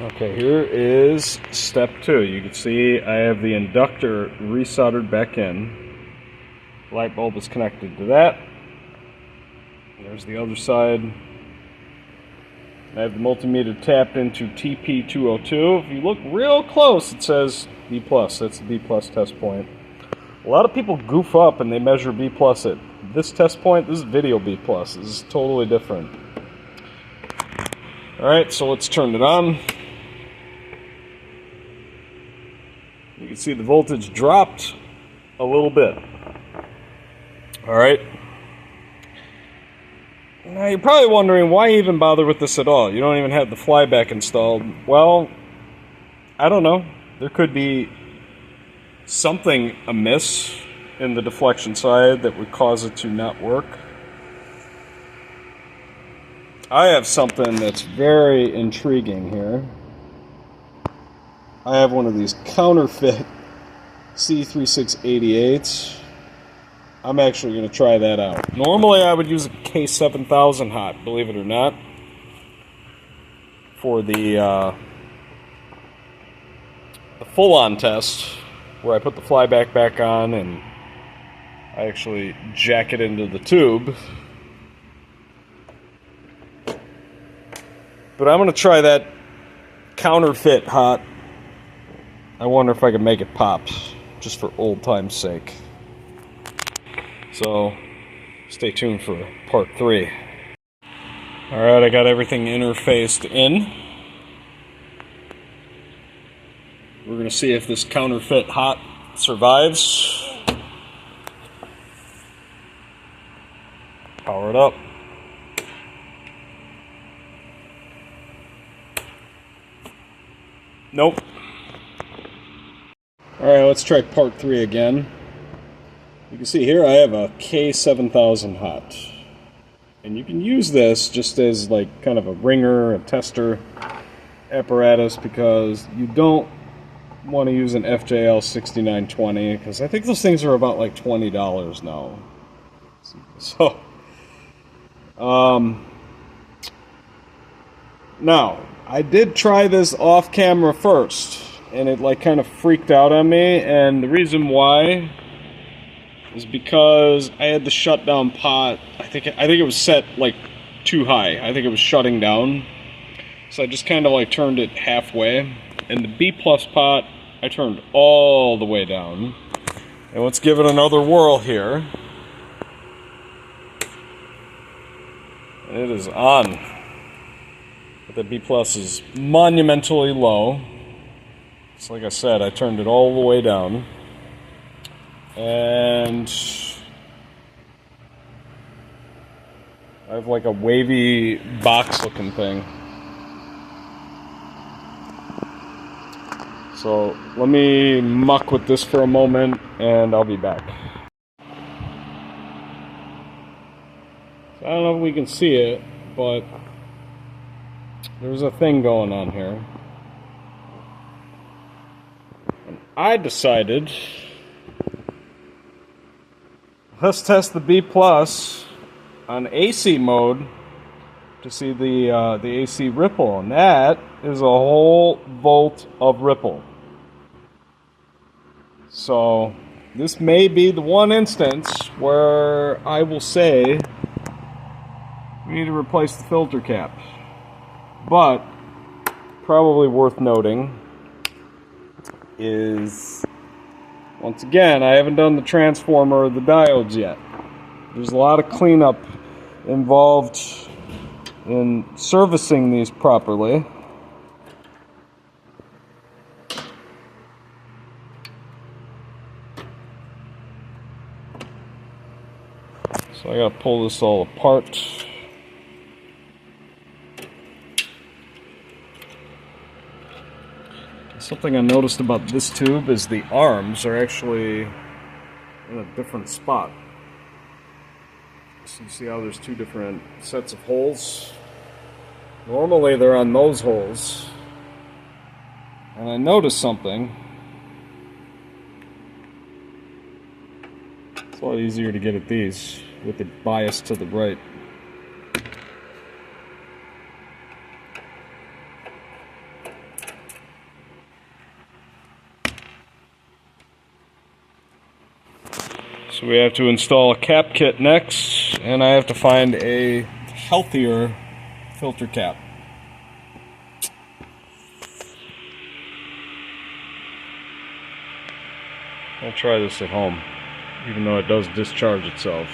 Okay, here is step 2. You can see I have the inductor resoldered back in. Light bulb is connected to that. There's the other side. I have the multimeter tapped into TP202. If you look real close, it says B+. That's the B+ test point. A lot of people goof up and they measure B+ at this test point. This is video B+. This is totally different. Alright, so let's turn it on. You can see the voltage dropped a little bit. Alright. Now you're probably wondering, why even bother with this at all? You don't even have the flyback installed. Well, I don't know. There could be something amiss in the deflection side that would cause it to not work. I have something that's very intriguing here. I have one of these counterfeit C3688s. I'm actually going to try that out. Normally I would use a K7000 hot, believe it or not, for the full-on test, where I put the flyback back on and I actually jack it into the tube. But I'm going to try that counterfeit hot. I wonder if I can make it pop, just for old time's sake. So, stay tuned for part 3. Alright, I got everything interfaced in. We're going to see if this counterfeit hot survives. Power it up. Nope. Alright, let's try part 3 again. You can see here I have a K7000 hot. And you can use this just as like kind of a ringer, a tester apparatus, because you don't want to use an FJL 6920, because I think those things are about like $20 now. So, now, I did try this off camera first, and it like kind of freaked out on me, and the reason why is because I had the shutdown pot. I think it was set like too high. I think it was shutting down. So I just kind of like turned it halfway. And the B+ pot, I turned all the way down. And let's give it another whirl here. And it is on. But the B+ is monumentally low. So like I said, I turned it all the way down. And I have like a wavy box looking thing. So let me muck with this for a moment and I'll be back. So I don't know if we can see it, but there's a thing going on here. And I decided, let's test the B+ on AC mode to see the AC ripple, and that is a whole volt of ripple. So this may be the one instance where I will say we need to replace the filter cap. But probably worth noting is, once again, I haven't done the transformer or the diodes yet. There's a lot of cleanup involved in servicing these properly. So I gotta pull this all apart. Something I noticed about this tube is the arms are actually in a different spot. So you see how there's two different sets of holes? Normally they're on those holes. And I noticed something. It's a lot easier to get at these with it biased to the right. So we have to install a cap kit next, and I have to find a healthier filter cap. I'll try this at home, even though it does discharge itself.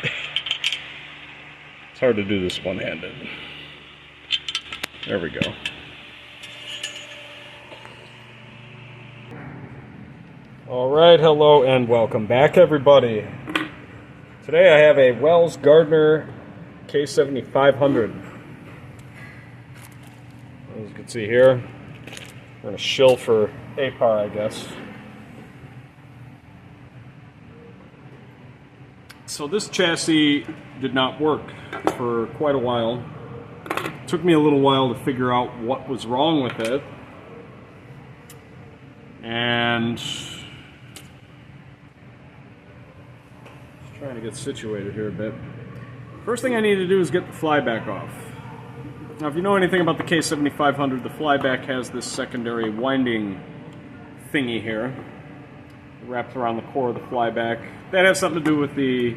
It's hard to do this one-handed. There we go. Alright, hello and welcome back, everybody. Today I have a Wells-Gardner K7500. As you can see here, we're going to shill for APAR, I guess. So this chassis did not work for quite a while. It took me a little while to figure out what was wrong with it. And just trying to get situated here a bit. First thing I need to do is get the flyback off. Now if you know anything about the K7500, the flyback has this secondary winding thingy here. It wraps around the core of the flyback. That has something to do with the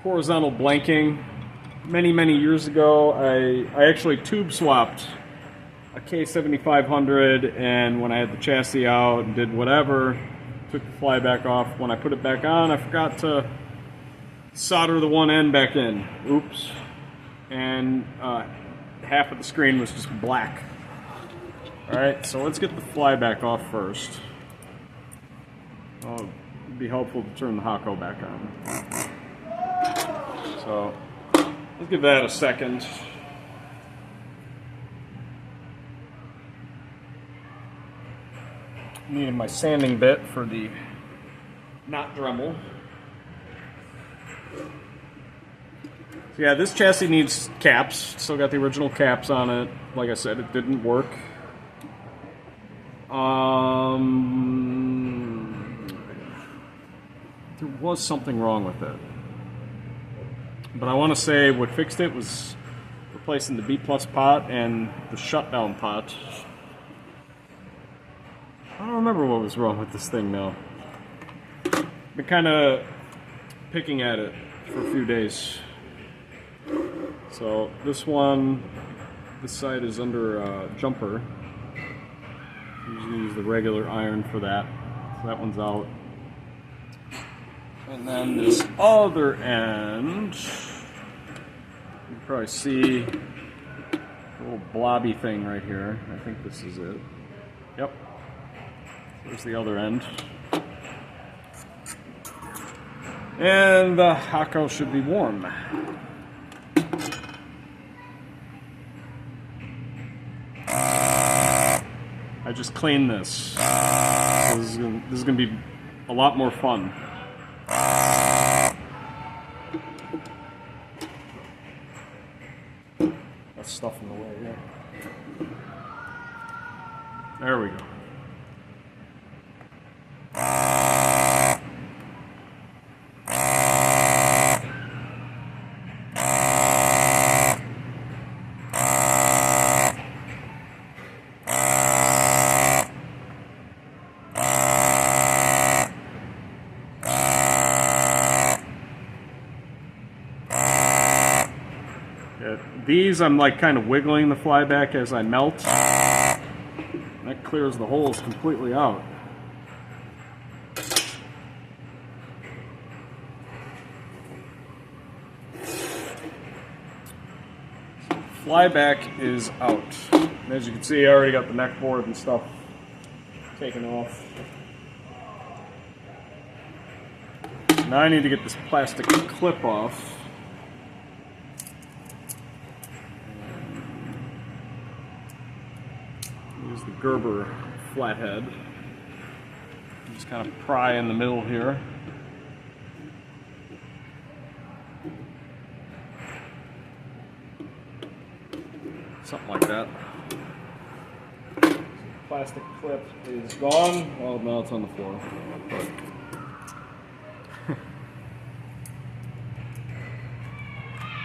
horizontal blanking. Many years ago, I actually tube swapped a K7500, and when I had the chassis out and did whatever, took the flyback off. When I put it back on, I forgot to solder the one end back in. Oops. And half of the screen was just black. Alright, so let's get the flyback off first. Oh, it'd be helpful to turn the Hako back on. So, let's give that a second. Needed my sanding bit for the knot Dremel. So yeah, this chassis needs caps. Still got the original caps on it. Like I said, it didn't work. There was something wrong with it. But I want to say what fixed it was replacing the B+ pot and the shutdown pot. I don't remember what was wrong with this thing now. Been kind of picking at it for a few days. So this one, this side is under jumper. Usually use the regular iron for that. So that one's out. And then this other end, you can probably see a little blobby thing right here. I think this is it. Yep. There's the other end. And the Hako should be warm. I just cleaned this. So this is gonna be a lot more fun. That's stuff in the way here. There we go. These I'm like kind of wiggling the flyback as I melt. That clears the holes completely out. Flyback is out. And as you can see, I already got the neck board and stuff taken off. Now I need to get this plastic clip off. Use the Gerber flathead. Just kind of pry in the middle here. Something like that. Plastic clip is gone. Well, now it's on the floor.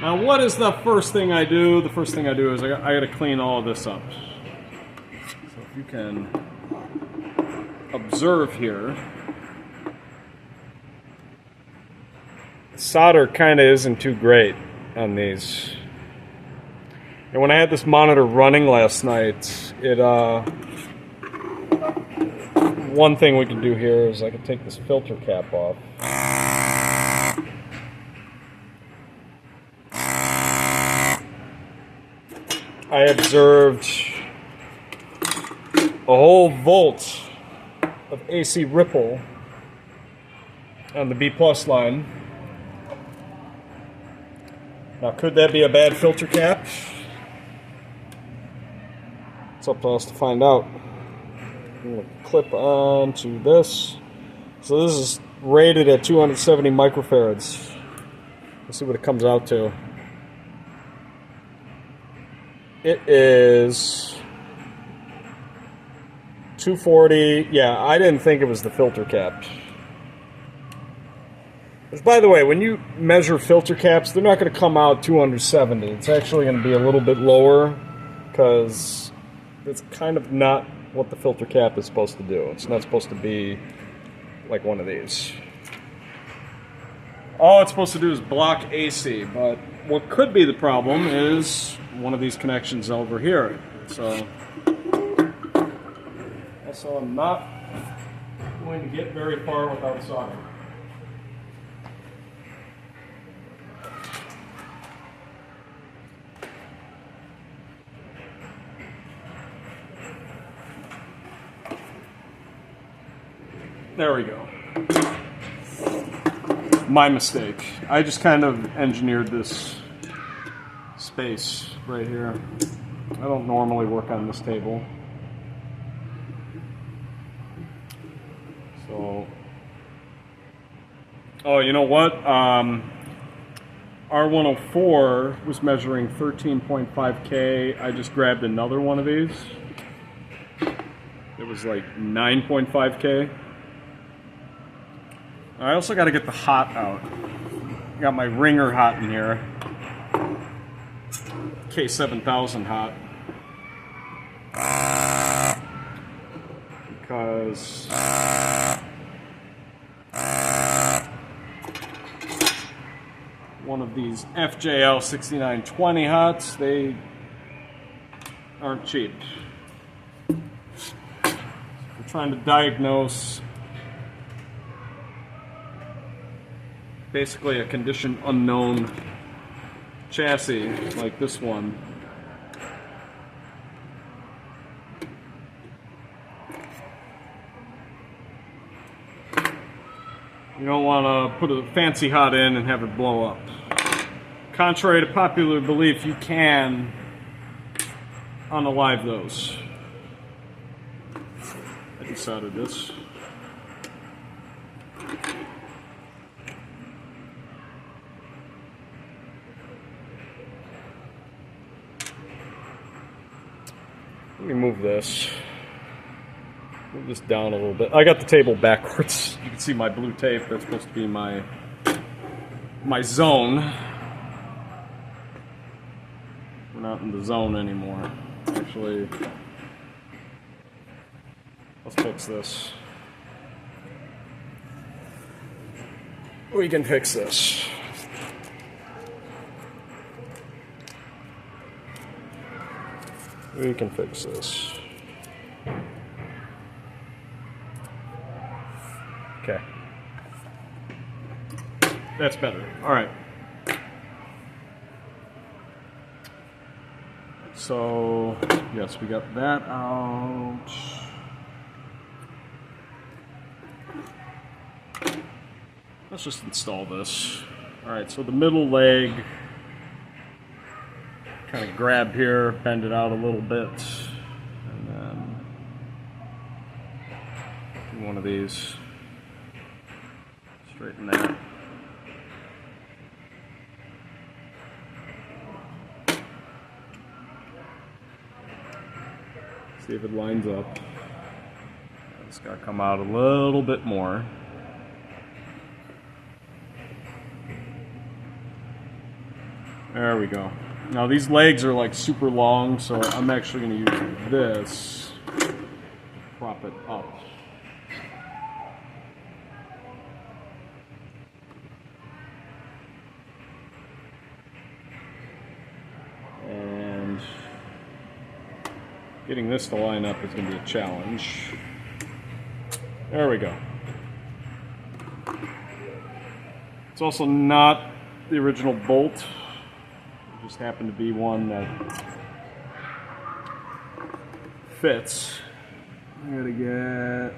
Now, what is the first thing I do? The first thing I do is I got to clean all of this up. So if you can observe here, solder kind of isn't too great on these. And when I had this monitor running last night, it one thing we can do here is I can take this filter cap off. I observed a whole volt of AC ripple on the B+ line. Now, could that be a bad filter cap? It's up to us to find out. I'm going to clip on to this. So this is rated at 270 microfarads. Let's see what it comes out to. It is 240. Yeah, I didn't think it was the filter cap. Which, by the way, when you measure filter caps, they're not going to come out 270. It's actually going to be a little bit lower because it's kind of not what the filter cap is supposed to do. It's not supposed to be like one of these. All it's supposed to do is block AC, but what could be the problem is one of these connections over here. So I'm not going to get very far without soldering. There we go. My mistake. I just kind of engineered this space right here. I don't normally work on this table. So, oh, you know what? R104 was measuring 13.5K. I just grabbed another one of these. It was like 9.5K. I also got to get the hot out. Got my ringer hot in here. K7000 hot. Because one of these FJL 6920 hots, they aren't cheap. We're trying to diagnose basically a condition unknown chassis like this one. You don't want to put a fancy hot in and have it blow up. Contrary to popular belief, you can unalive those. I decided this. Let me move this. Move this down a little bit. I got the table backwards. You can see my blue tape. That's supposed to be my zone. We're not in the zone anymore. Actually, let's fix this. We can fix this. We can fix this. Okay. That's better. All right. So, yes, we got that out. Let's just install this. All right, so the middle leg, kind of grab here, bend it out a little bit, and then do one of these. Straighten that. See if it lines up. It's got to come out a little bit more. There we go. Now these legs are like super long, so I'm actually going to use this to prop it up. Getting this to line up is going to be a challenge. There we go. It's also not the original bolt. It just happened to be one that fits. I gotta get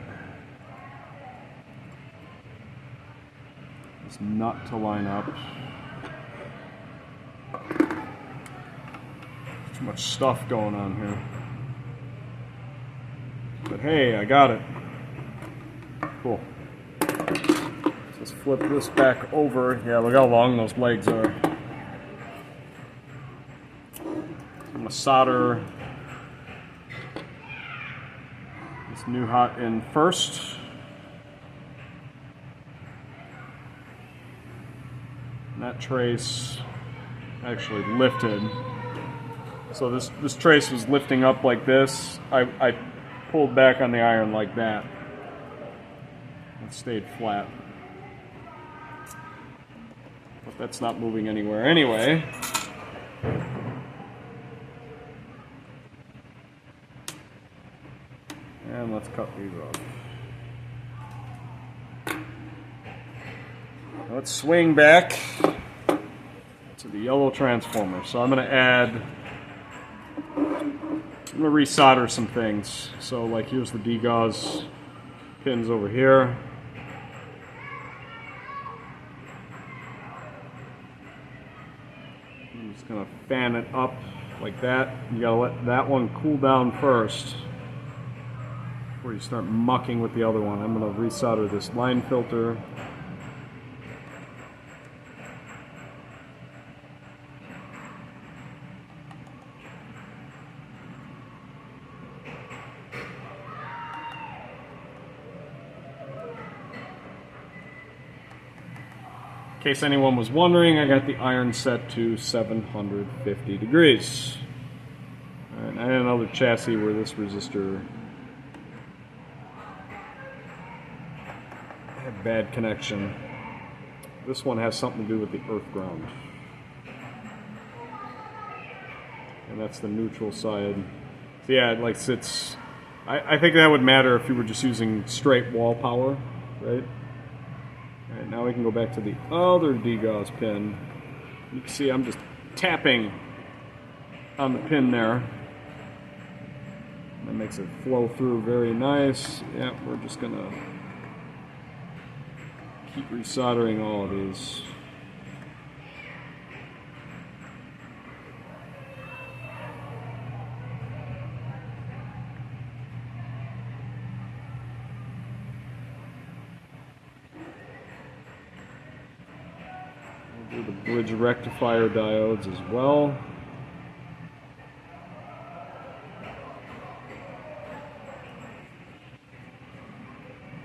this nut to line up. Too much stuff going on here. But hey, I got it. Cool. Let's flip this back over. Yeah, look how long those legs are. I'm gonna solder this new hot in first. And that trace actually lifted. So this trace was lifting up like this. I pulled back on the iron like that. It stayed flat. But that's not moving anywhere anyway. And let's cut these off. Let's swing back to the yellow transformer. So I'm going to resolder some things. So like here's the degauss pins over here. I'm just going to fan it up like that. You got to let that one cool down first before you start mucking with the other one. I'm going to resolder this line filter. In case anyone was wondering, I got the iron set to 750 degrees. Alright, I had another chassis where this resistor had bad connection. This one has something to do with the earth ground. And that's the neutral side. So yeah, it like sits. I think that would matter if you were just using straight wall power, right? Alright, now we can go back to the other degauss pin. You can see I'm just tapping on the pin there. That makes it flow through very nice. Yeah, we're just gonna keep resoldering all of these. We'll do the bridge rectifier diodes as well.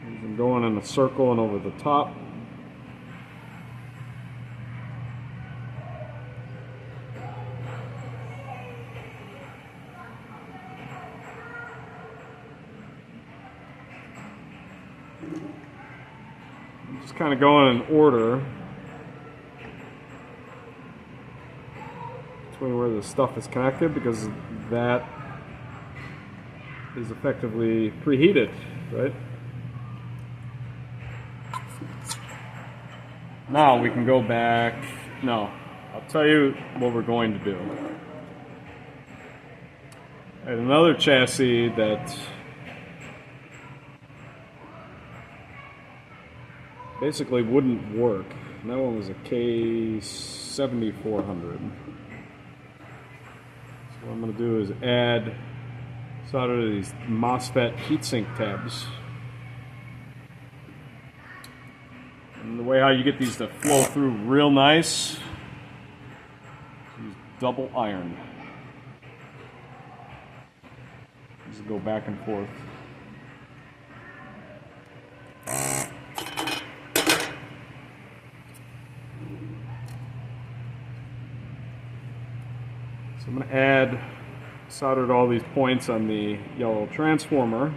I'm going in a circle and over the top. I'm just kind of going in order between where the stuff is connected, because that is effectively preheated, right? Now we can go back. No, I'll tell you what we're going to do. I had another chassis that basically wouldn't work. And that one was a K7400. So what I'm going to do is add solder these MOSFET heatsink tabs. And the way how you get these to flow through real nice, use double iron. Just go back and forth. So I'm going to add soldered all these points on the yellow transformer.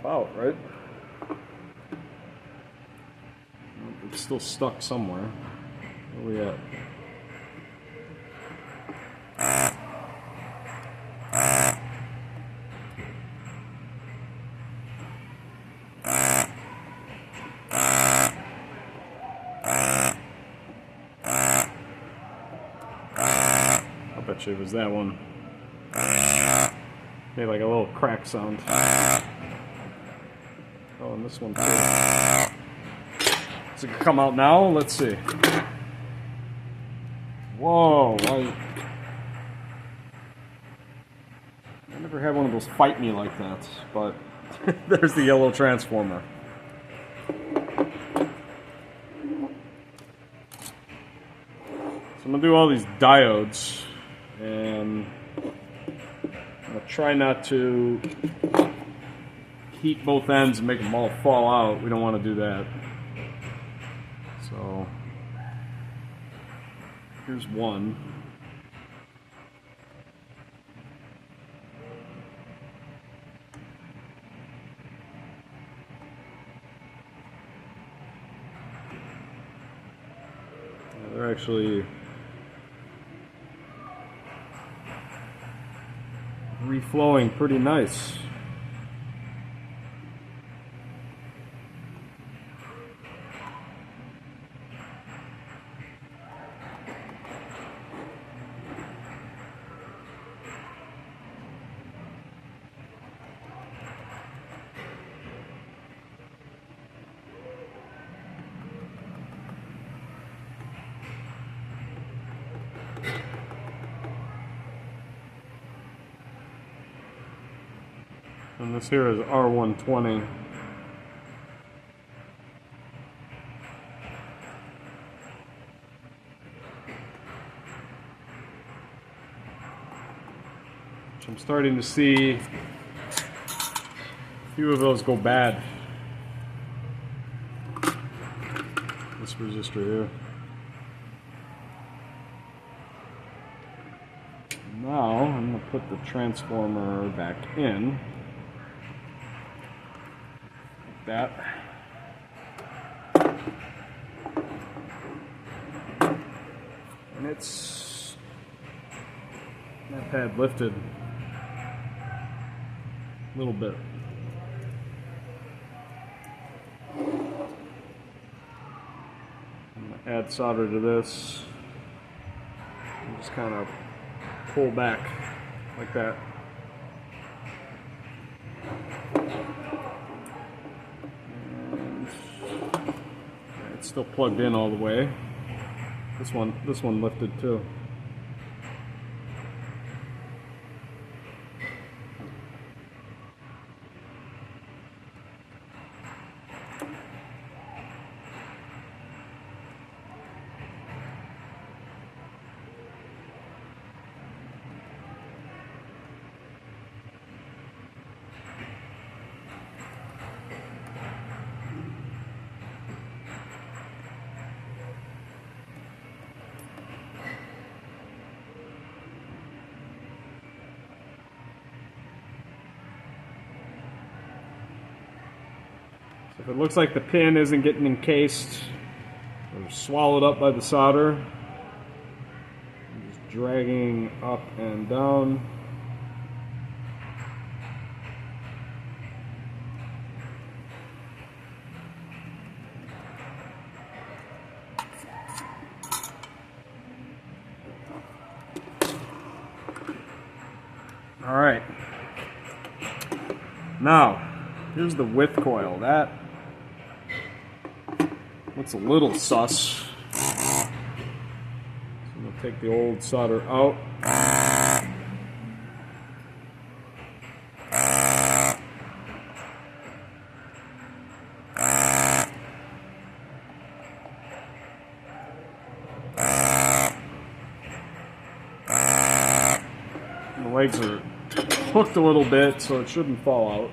pop out, right? It's still stuck somewhere. Where are we at? I bet you it was that one. Made like a little crack sound. Oh, and this one too. Does it come out now? Let's see. Whoa! I never had one of those fight me like that, but there's the yellow transformer. So I'm gonna do all these diodes, and I'm gonna try not to heat both ends and make them all fall out. We don't want to do that. So here's one. They're actually reflowing pretty nice. And this here is R120. Which I'm starting to see a few of those go bad. This resistor here. Now I'm going to put the transformer back in. That. And it's that pad lifted a little bit. I'm going to add solder to this and just kind of pull back like that. It's still plugged in all the way. This one lifted too. If it looks like the pin isn't getting encased or swallowed up by the solder, I'm just dragging up and down. All right. Now, here's the width coil. That looks a little sus. So I'm going to take the old solder out. The legs are hooked a little bit, so it shouldn't fall out.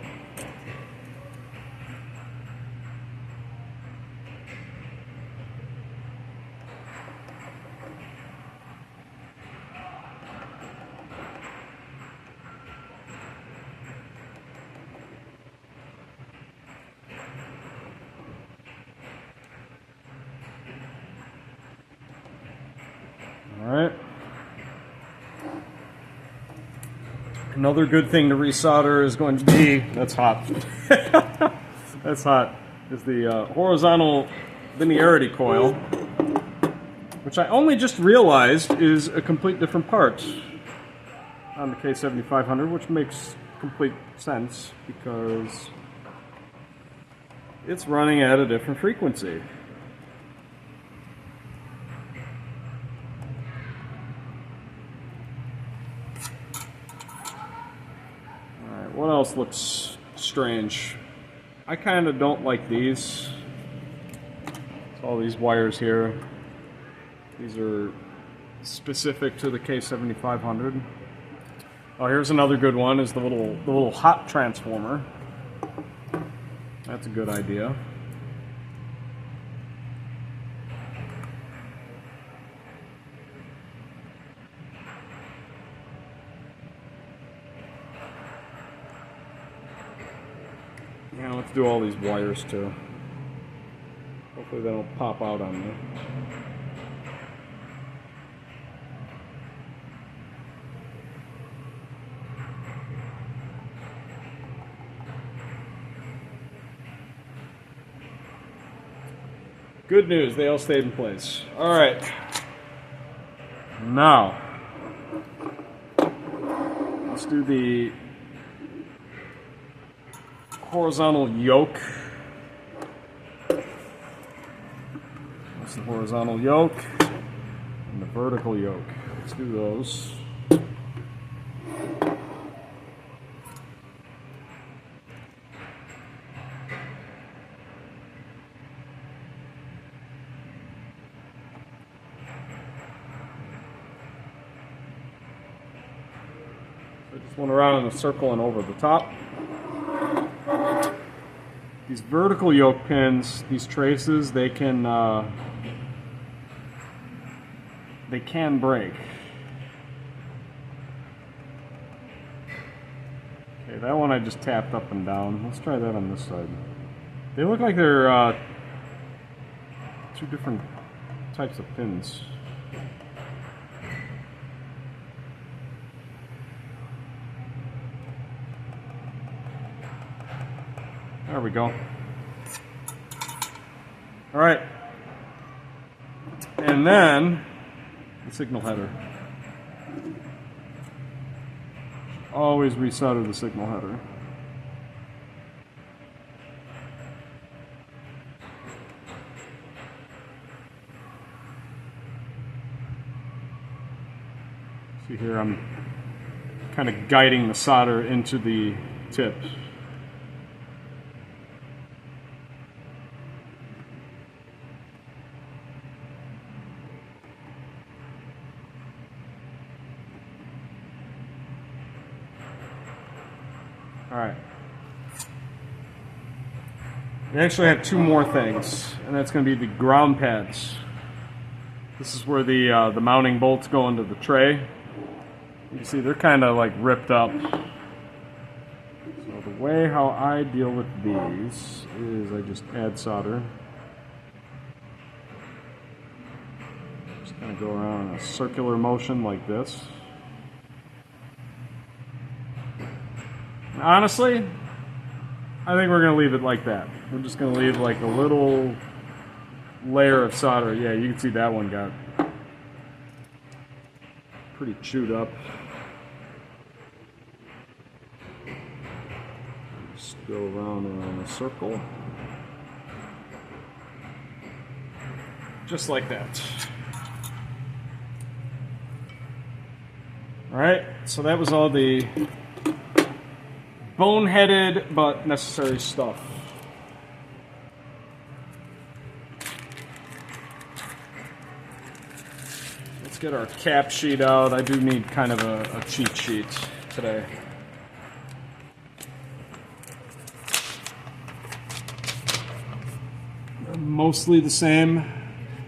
Alright. Another good thing to resolder is going to be, that's hot. That's hot, is the horizontal linearity coil, which I only just realized is a complete different part on the K7500, which makes complete sense because it's running at a different frequency. Alright, what else looks strange? I kind of don't like these. It's all these wires here. These are specific to the K7500. Oh, here's another good one, is the little hot transformer. That's a good idea. Yeah, let's do all these wires too. Hopefully they don't pop out on me. Good news, they all stayed in place. Alright. Now, let's do the horizontal yoke. That's the horizontal yoke and the vertical yoke. Let's do those. I just went around in a circle and over the top. These vertical yoke pins, these traces, they can break. Okay, that one I just tapped up and down. Let's try that on this side. They look like they're two different types of pins. There we go. All right. And then the signal header. Always resolder the signal header. See here, I'm kind of guiding the solder into the tip. Alright. We actually have two more things, and that's going to be the ground pads. This is where the mounting bolts go into the tray. You can see they're kind of like ripped up. So the way how I deal with these is I just add solder. Just kind of go around in a circular motion like this. Honestly, I think we're going to leave it like that. We're just going to leave like a little layer of solder. Yeah, you can see that one got pretty chewed up. Just go around in a circle. Just like that. Alright, so that was all the boneheaded but necessary stuff. Let's get our cap sheet out. I do need kind of a cheat sheet today. They're mostly the same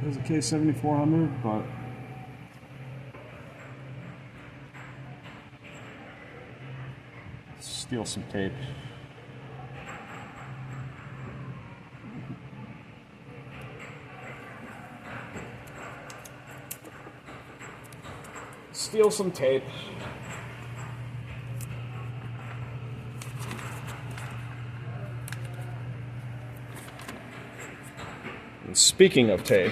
as a K7400, but steal some tape. steal some tape. And speaking of tape,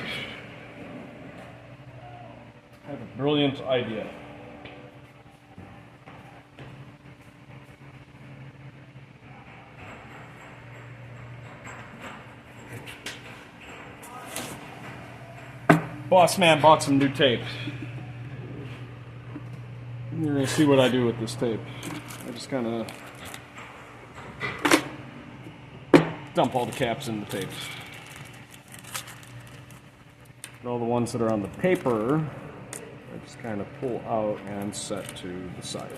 I have a brilliant idea. Boss man bought some new tape. You're gonna see what I do with this tape. I just kind of dump all the caps in the tape. And all the ones that are on the paper, I just kind of pull out and set to the side.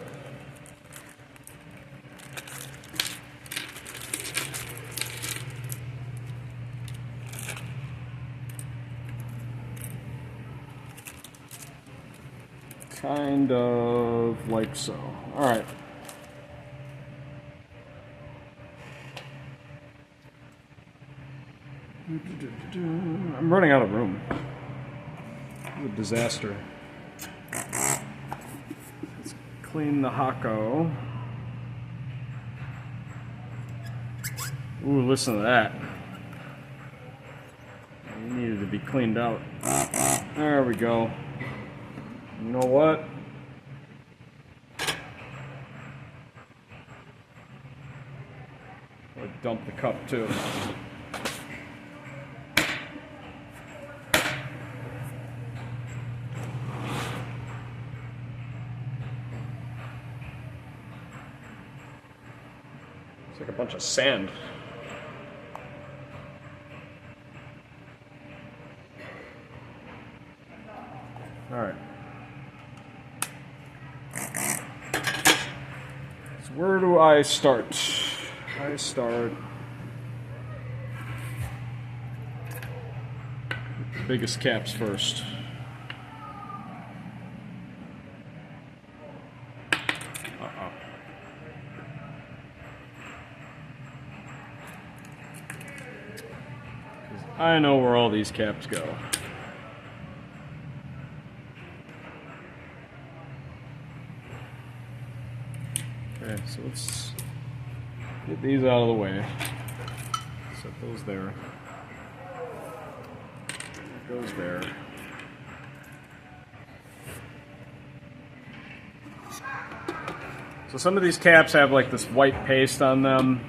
Kind of like so. All right. I'm running out of room. It's a disaster. Let's clean the Hako. Ooh, listen to that. It needed to be cleaned out. There we go. You know what? I'll dump the cup too. It's like a bunch of sand. All right. Where do I start? I start with the biggest caps first. I know where all these caps go. Okay, so let's get these out of the way. Set those there. That goes there. So some of these caps have like this white paste on them.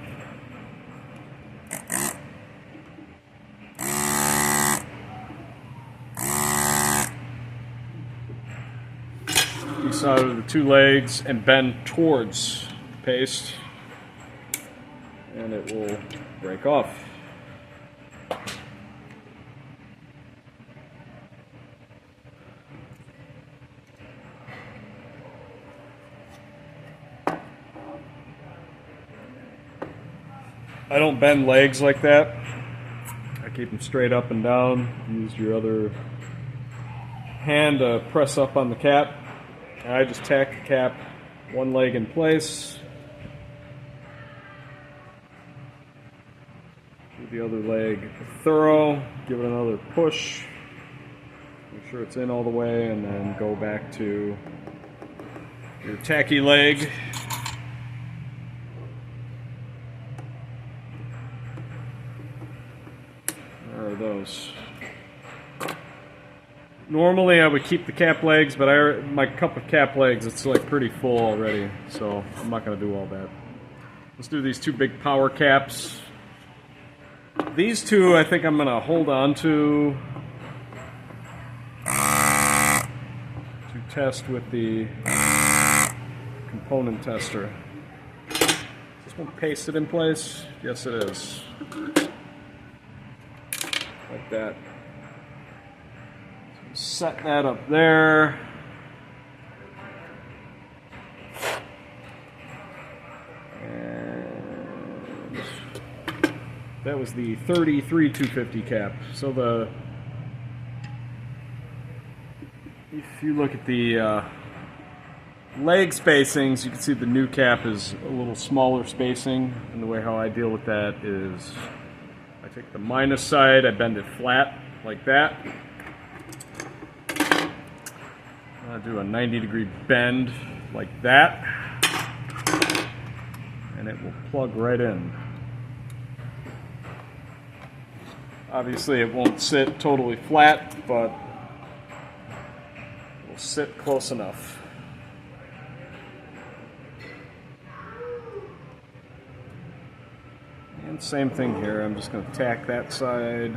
Out of the two legs and bend towards paste, and it will break off. I don't bend legs like that. I keep them straight up and down. Use your other hand to press up on the cap. I just tack the cap one leg in place. Do the other leg thorough. Give it another push. Make sure it's in all the way, and then go back to your tacky leg. Where are those? Normally I would keep the cap legs, but my cup of cap legs, it's like pretty full already, so I'm not going to do all that. Let's do these two big power caps. These two I think I'm going to hold on to test with the component tester. Is this one pasted in place? Yes it is. Like that. Set that up there. And that was the 33-250 cap. So if you look at the leg spacings, you can see the new cap is a little smaller spacing. And the way how I deal with that is I take the minus side, I bend it flat like that. I'm going to do a 90-degree bend like that, and it will plug right in. Obviously it won't sit totally flat, but it will sit close enough. And same thing here, I'm just going to tack that side.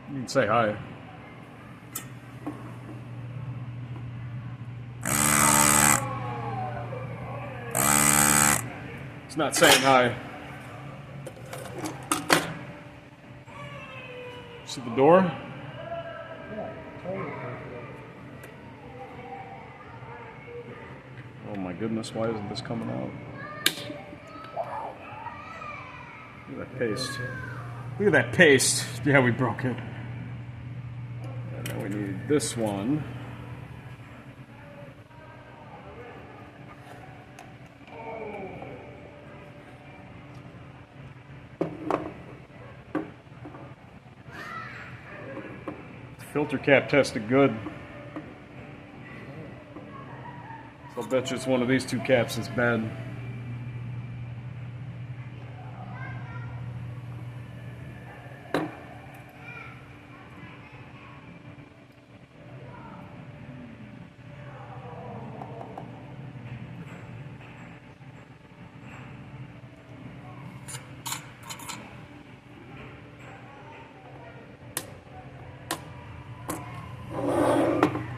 You can say hi. It's not saying hi. See the door? Oh my goodness, why isn't this coming out? Look at that paste. Look at that paste. Yeah, we broke it. And now we need this one. Filter cap tested good. So I'll bet you it's one of these two caps that's bad.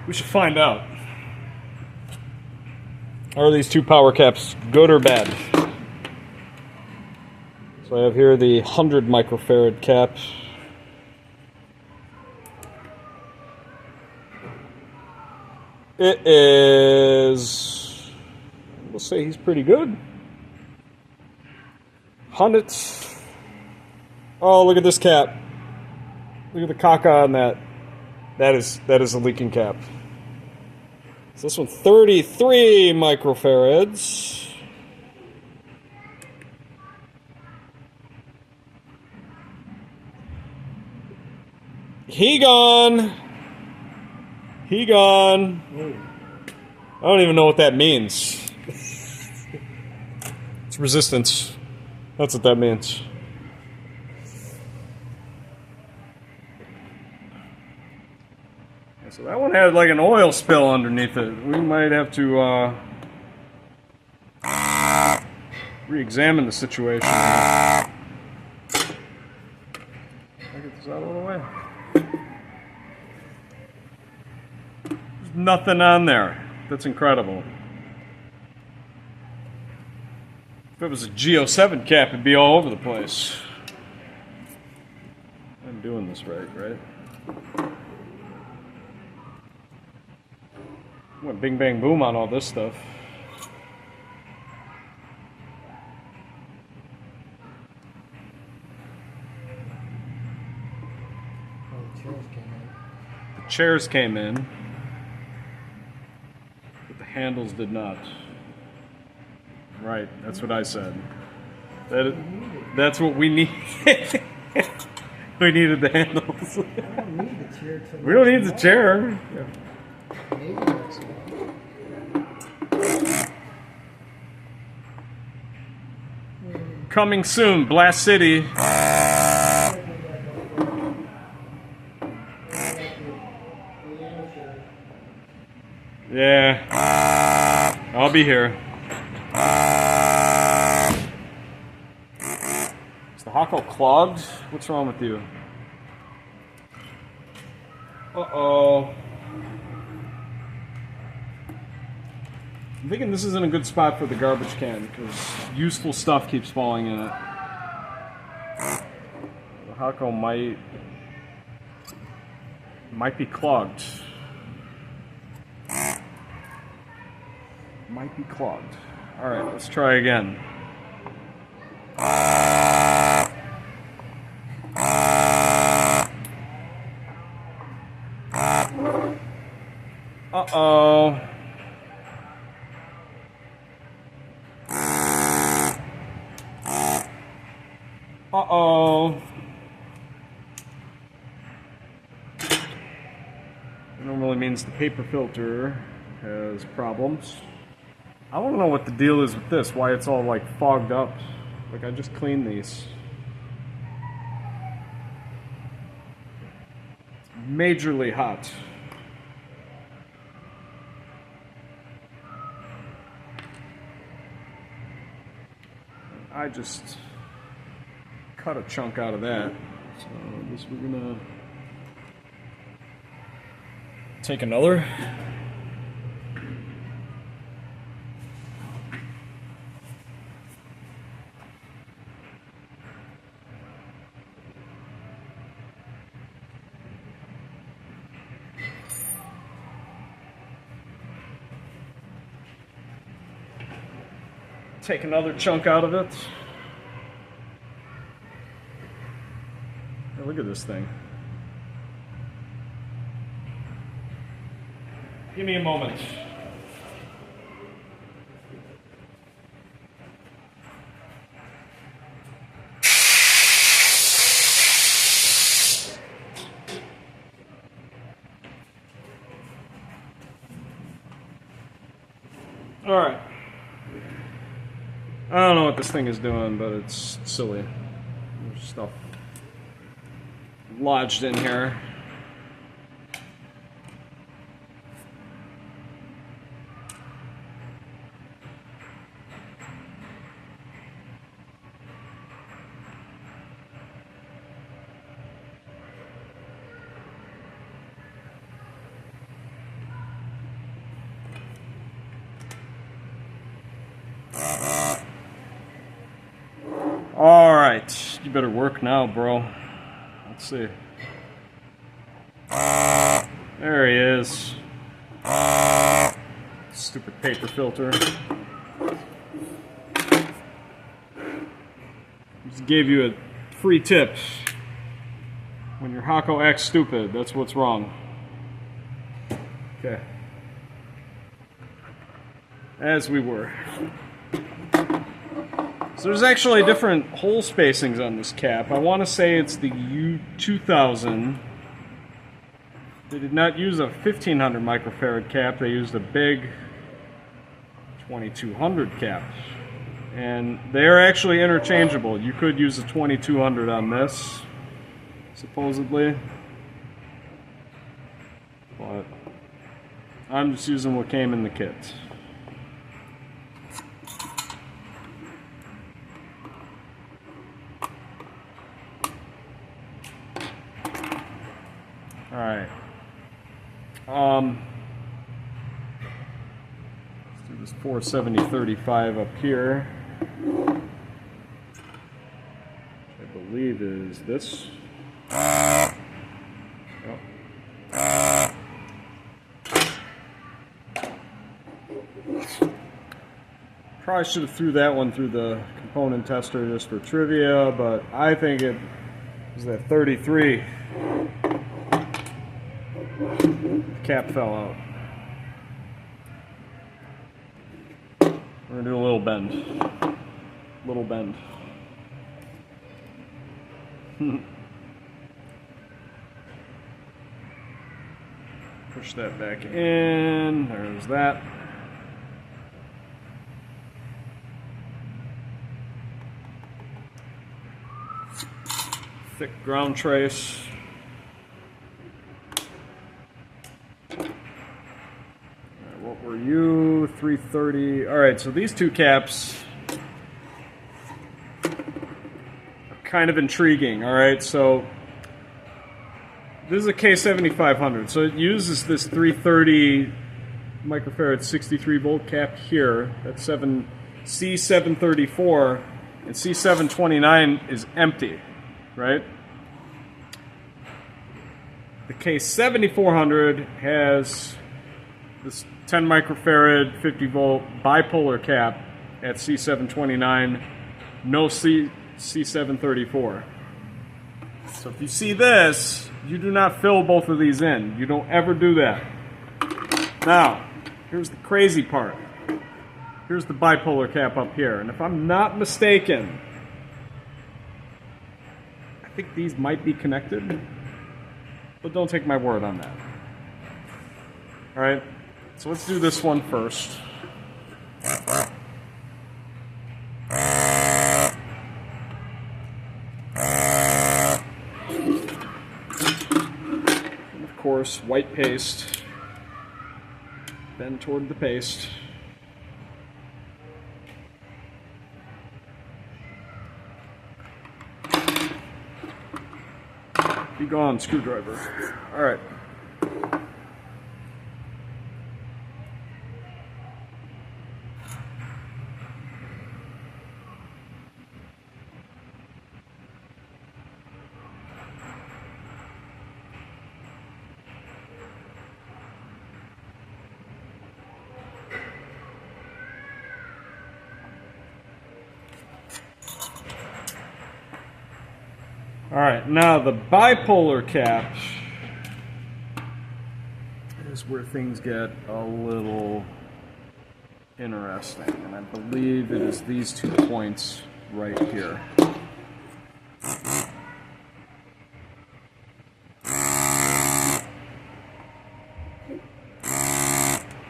We should find out. Are these two power caps good or bad? So I have here the 100 microfarad cap. It is, we'll say he's pretty good. 100. Oh, look at this cap. Look at the caca on that. That is a leaking cap. So this one, 33 microfarads. He gone. He gone. I don't even know what that means. It's resistance. That's what that means. So that one had like an oil spill underneath it. We might have to re-examine the situation. I'll get this out of the way. There's nothing on there. That's incredible. If it was a G07 cap, it'd be all over the place. I'm doing this right? Went bing bang boom on all this stuff. The chairs came in, but the handles did not. Right, that's what I said. That's what we need. We needed the handles. I don't need the chair. We don't need the chair. Yeah. Maybe that's it. Coming soon, Blast City. Yeah, I'll be here. Is the Hako clogged? What's wrong with you? Uh-oh. I'm thinking this isn't a good spot for the garbage can because useful stuff keeps falling in it. The Hako might be clogged. Might be clogged. All right, let's try again. Uh-oh. Uh-oh. It normally means the paper filter has problems. I don't know what the deal is with this, why it's all like fogged up. Like I just cleaned these. It's majorly hot. I just cut a chunk out of that. So I guess we're gonna take another. Take another chunk out of it. Hey, look at this thing. Give me a moment. All right. I don't know what this thing is doing, but it's silly. There's stuff lodged in here. All right, you better work now, bro. Let's see. There he is. Stupid paper filter. Just gave you a free tip. When your Hako acts stupid, that's what's wrong. Okay. As we were. So there's actually different hole spacings on this cap. I want to say it's the U2000. They did not use a 1500 microfarad cap. They used a big 2200 cap. And they're actually interchangeable. You could use a 2200 on this, supposedly. But I'm just using what came in the kit. Alright. Let's do this 470/35 up here. Which I believe is this. Oh. Probably should have threw that one through the component tester just for trivia, but I think it was that 33. Cap fell out. We're gonna do a little bend. Little bend. Push that back in. There's that. Thick ground trace. What were you? 330. Alright, so these two caps are kind of intriguing. Alright, so this is a K7500. So it uses this 330 microfarad 63 volt cap here. That's C734, and C729 is empty, right? The K7400 has this 10 microfarad 50 volt bipolar cap at C729, no C734. So if you see this, you do not fill both of these in. You don't ever do that. Now, here's the crazy part. Here's the bipolar cap up here, and if I'm not mistaken, I think these might be connected, but don't take my word on that. Alright, so let's do this one first. And of course, white paste. Bend toward the paste. Be gone, screwdriver. Alright. Alright, now the bipolar cap is where things get a little interesting, and I believe it is these 2 points right here.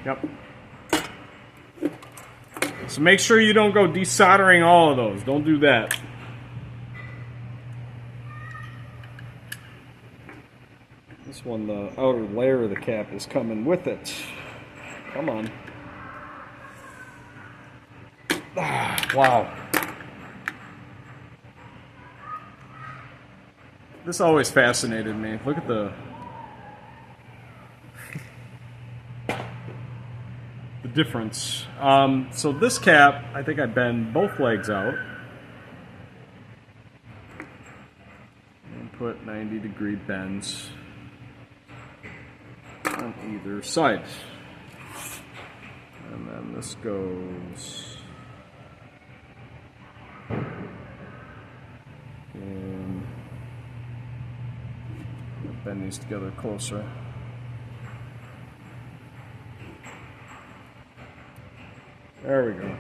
Yep. So make sure you don't go desoldering all of those. Don't do that. This one, the outer layer of the cap is coming with it. Come on. Ah, wow. This always fascinated me. Look at the difference. So this cap, I think I bend both legs out and put 90-degree bends on either side. And then this goes in. Bend these together closer. There we go.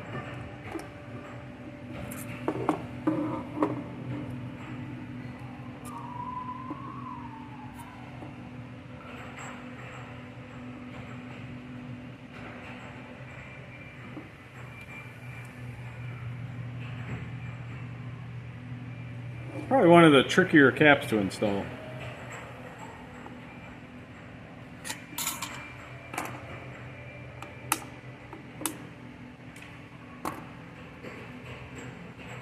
Probably one of the trickier caps to install.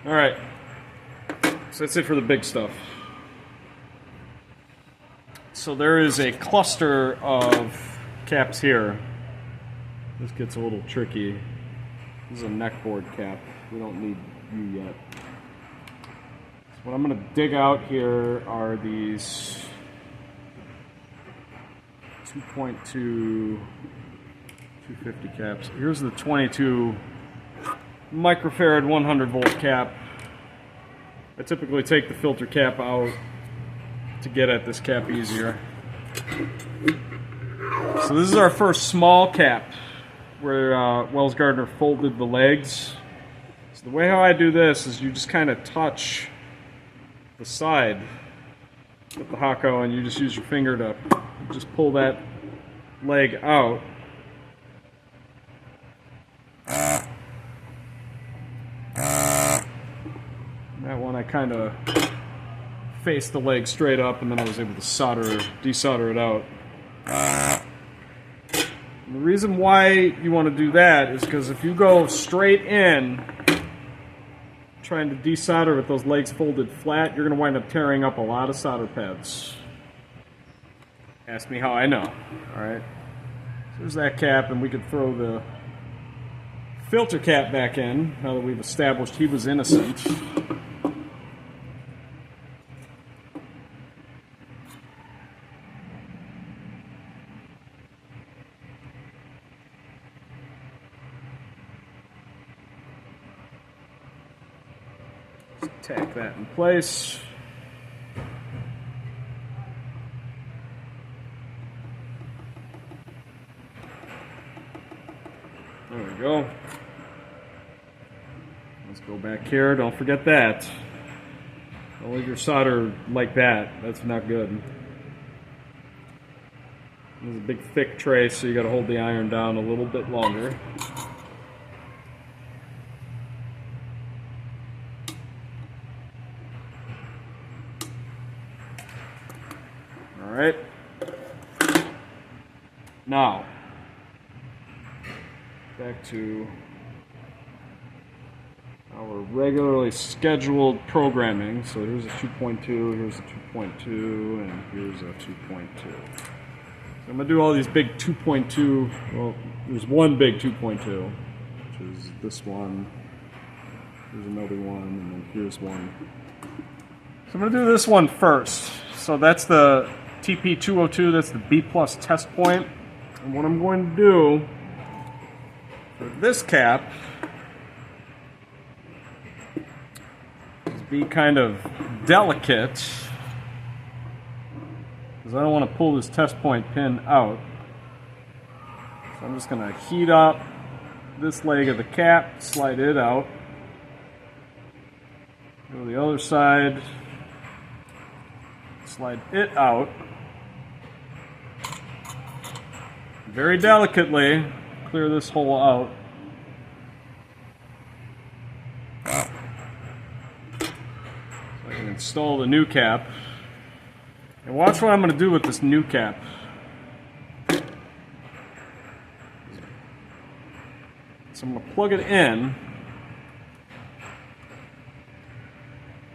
Alright, so that's it for the big stuff. So there is a cluster of caps here. This gets a little tricky. This is a neckboard cap. We don't need you yet. So what I'm going to dig out here are these 2.2 250 caps. Here's the 22 microfarad 100 volt cap. I typically take the filter cap out to get at this cap easier. So this is our first small cap where Wells-Gardner folded the legs. So the way how I do this is you just kind of touch the side with the Hako and you just use your finger to just pull that leg out. That one I kind of faced the leg straight up and then I was able to desolder it out. And the reason why you want to do that is because if you go straight in trying to desolder with those legs folded flat, you're going to wind up tearing up a lot of solder pads. Ask me how I know. Alright, so there's that cap, and we could throw the filter cap back in now that we've established he was innocent. Tack that in place. There we go. Let's go back here. Don't forget that. Don't leave your solder like that. That's not good. This is a big thick tray, so you got to hold the iron down a little bit longer. All right. Now, back to our regularly scheduled programming. So here's a 2.2, here's a 2.2, and here's a 2.2. So I'm going to do all these big 2.2. Well, there's one big 2.2, which is this one. Here's another one, and then here's one. So I'm going to do this one first. So that's the TP202, that's the B+ test point. And what I'm going to do for this cap is be kind of delicate, because I don't want to pull this test point pin out. So I'm just going to heat up this leg of the cap, slide it out, go to the other side, slide it out. Very delicately clear this hole out. So I can install the new cap. And watch what I'm going to do with this new cap. So I'm going to plug it in,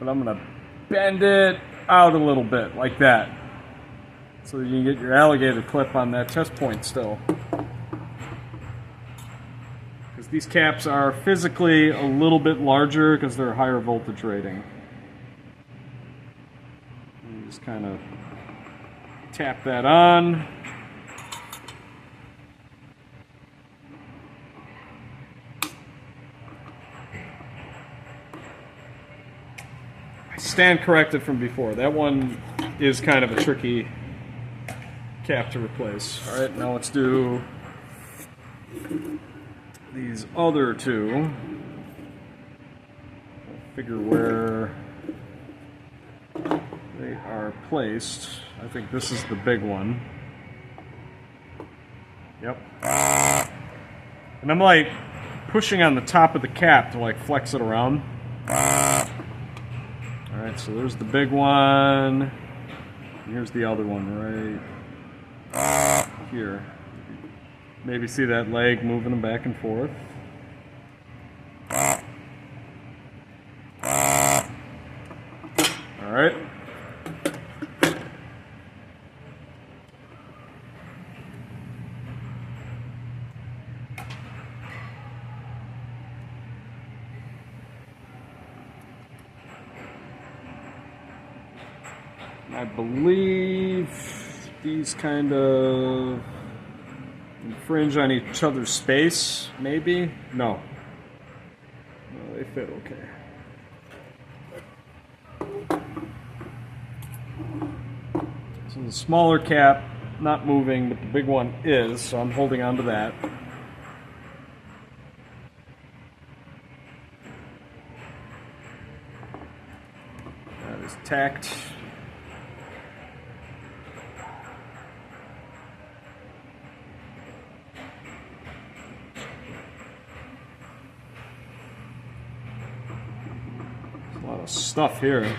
but I'm going to bend it out a little bit, like that, so that you can get your alligator clip on that test point still. Because these caps are physically a little bit larger because they're a higher voltage rating. And you just kind of tap that on. I stand corrected from before. That one is kind of a tricky cap to replace. Alright, now let's do these other two. Figure where they are placed. I think this is the big one. Yep. And I'm like pushing on the top of the cap to like flex it around. Alright, so there's the big one. And here's the other one right here. Maybe see that leg moving them back and forth. Alright. I believe these kind of infringe on each other's space, maybe? No. No, they fit okay. So the smaller cap, not moving, but the big one is, so I'm holding on to that. That is tacked. A lot of stuff here.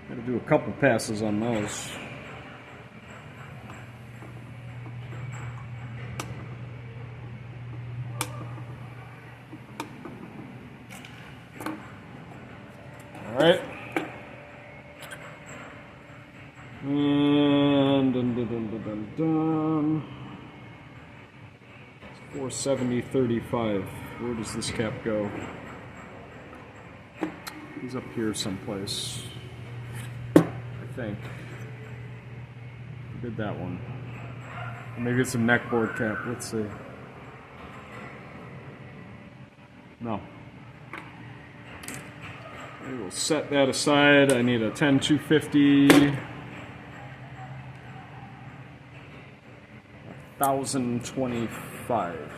Gotta do a couple passes on those. Alright. And dun. 470.35. Where does this cap go? He's up here someplace. I think. Did that one. Maybe it's a neck board cap. Let's see. No. We will set that aside. I need a 10250. 1025.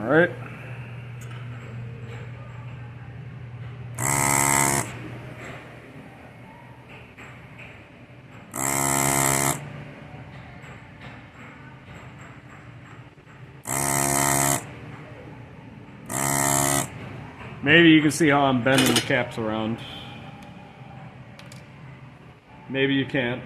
All right. Maybe you can see how I'm bending the caps around. Maybe you can't.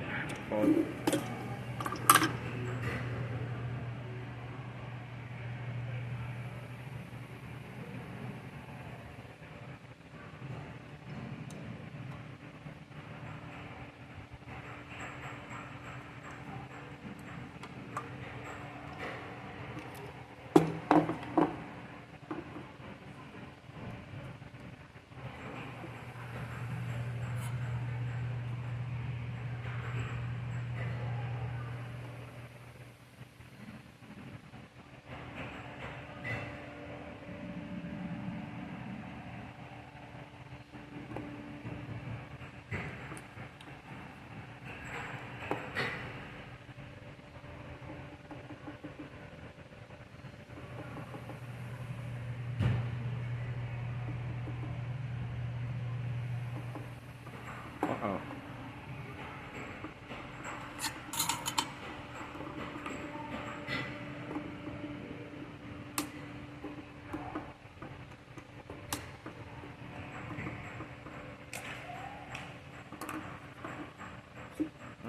Uh-oh.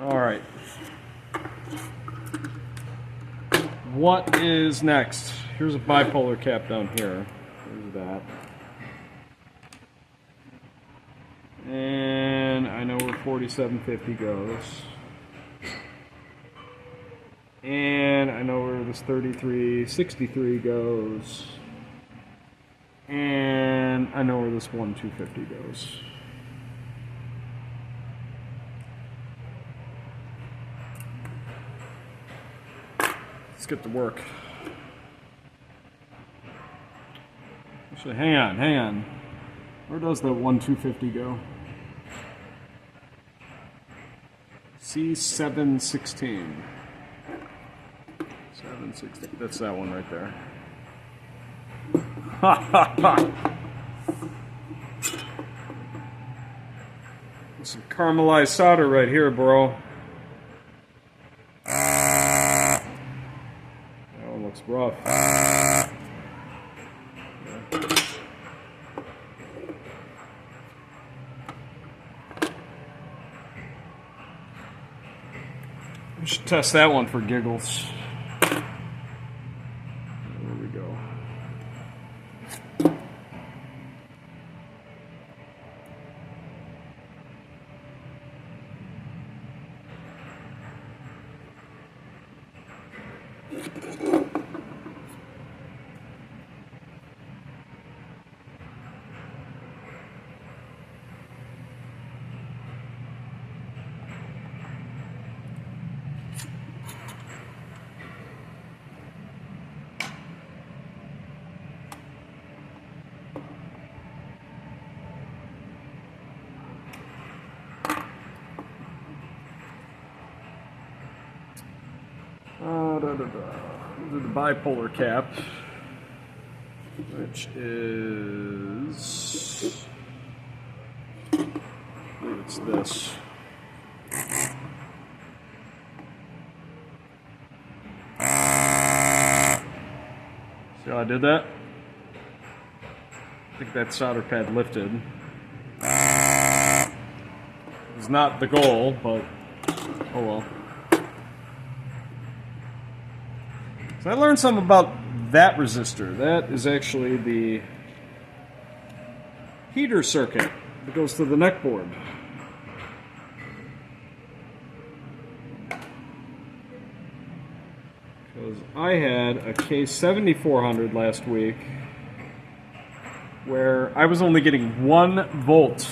All right. What is next? Here's a bipolar cap down here. There's that. And I know where 4750 goes. And I know where this 3363 goes. And I know where this 1250 goes. Let's get to work. Actually, hang on. Where does the 1250 go? C716. 716. That's that one right there. Ha ha ha! Some caramelized solder right here, bro. That one looks rough. We should test that one for giggles. There we go. These are the bipolar cap, which is, I believe it's this. See how I did that? I think that solder pad lifted. It's not the goal, but oh well. So I learned something about that resistor. That is actually the heater circuit that goes to the neck board. I had a K7400 last week where I was only getting 1 volt.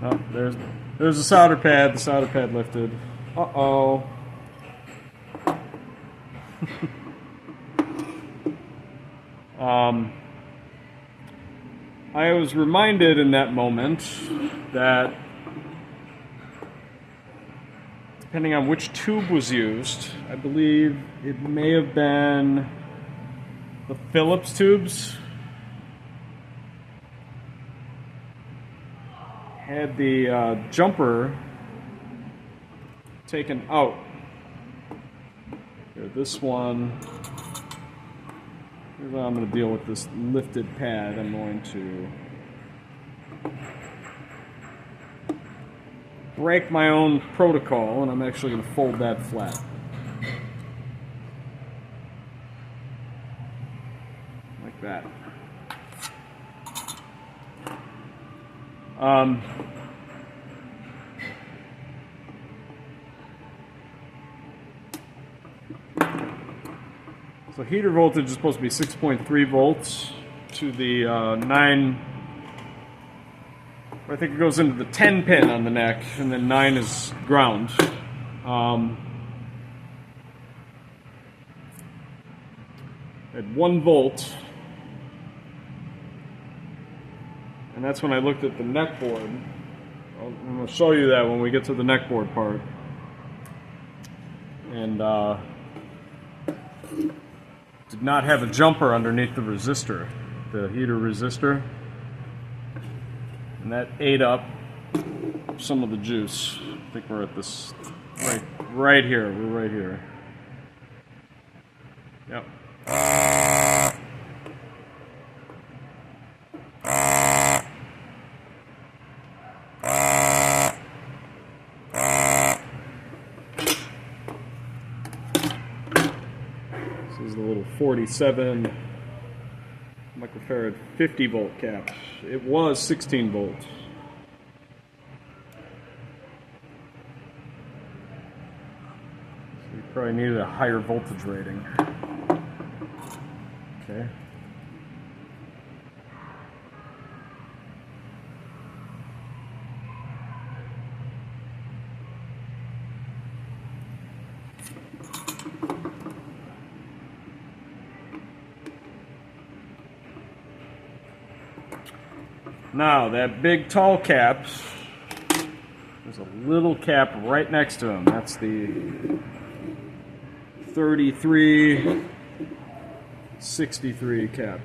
Oh, there's the solder pad. The solder pad lifted. Uh-oh. I was reminded in that moment that depending on which tube was used, I believe it may have been the Phillips tubes, had the jumper taken out. Here, this one, here's how I'm going to deal with this lifted pad. I'm going to break my own protocol, and I'm actually going to fold that flat. Like that. So heater voltage is supposed to be 6.3 volts to the 9. I think it goes into the 10 pin on the neck, and then 9 is ground. At 1 volt, and that's when I looked at the neck board. I'm going to show you that when we get to the neck board part. And did not have a jumper underneath the resistor, the heater resistor. And that ate up some of the juice. I think we're at this right here. We're right here. Yep. This is the little 47 microfarad 50 volt cap. It was 16 volts. So you probably needed a higher voltage rating. Okay. Now, that big tall cap, there's a little cap right next to him. That's the 3363 cap.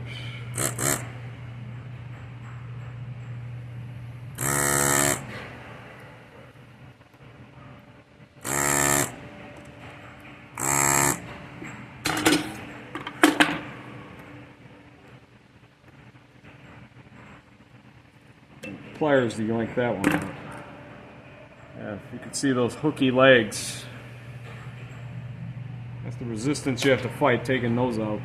Pliers to yank that one out. Yeah, you can see those hooky legs. That's the resistance you have to fight taking those out.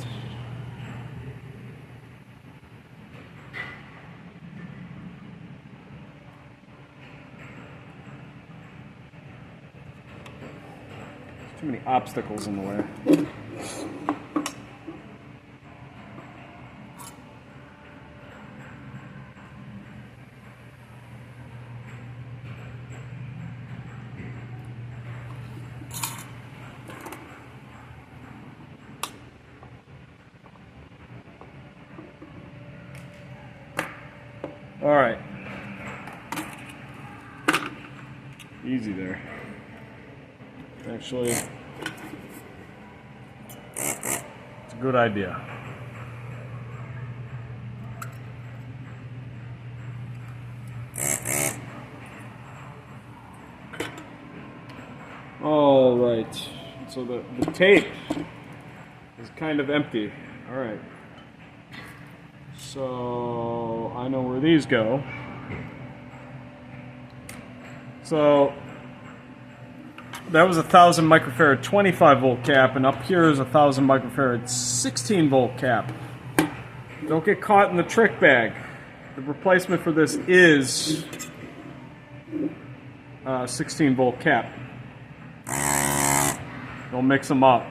There's too many obstacles in the way. All right. Easy there. Actually, it's a good idea. All right. So the tape is kind of empty. All right. So I know where these go. So that was a 1000 microfarad 25 volt cap, and up here is a 1000 microfarad 16 volt cap. Don't get caught in the trick bag. The replacement for this is 16 volt cap. Don't mix them up.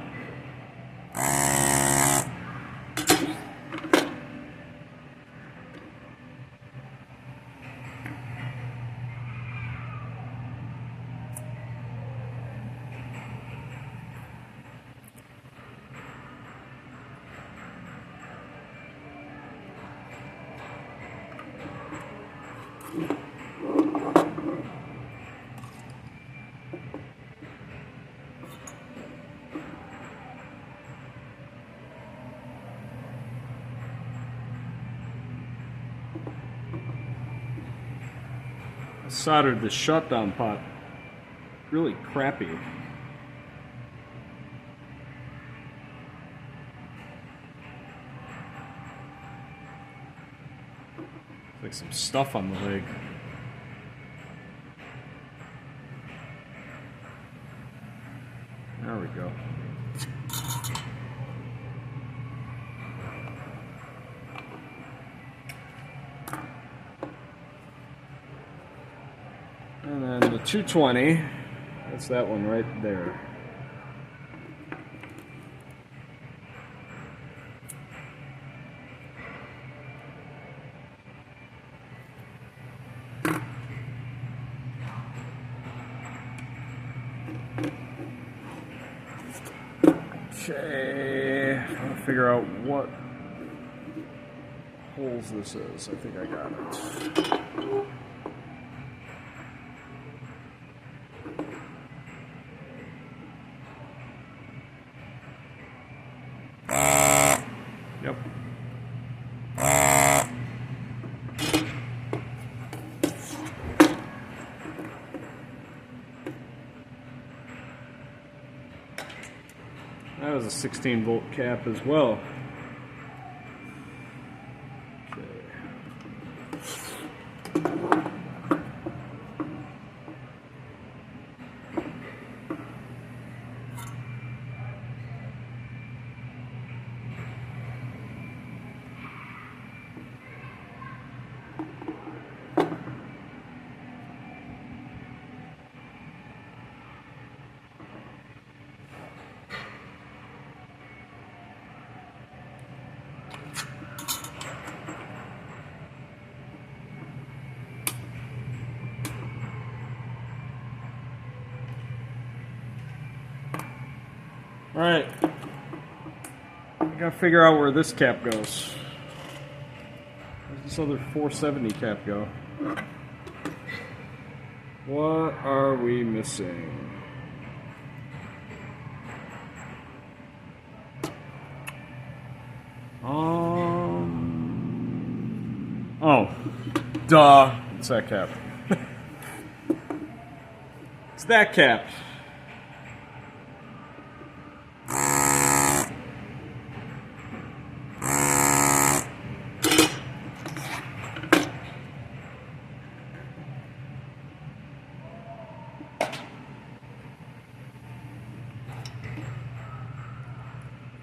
I soldered the shutdown pot really crappy. Like some stuff on the leg. There we go. And then the 220, that's that one right there. Okay, I'll figure out what holes this is. I think I got it. Yep. That was a 16-volt cap as well. Alright, I gotta figure out where this cap goes. Where's this other 470 cap go? What are we missing? Oh, duh, it's that cap. It's that cap.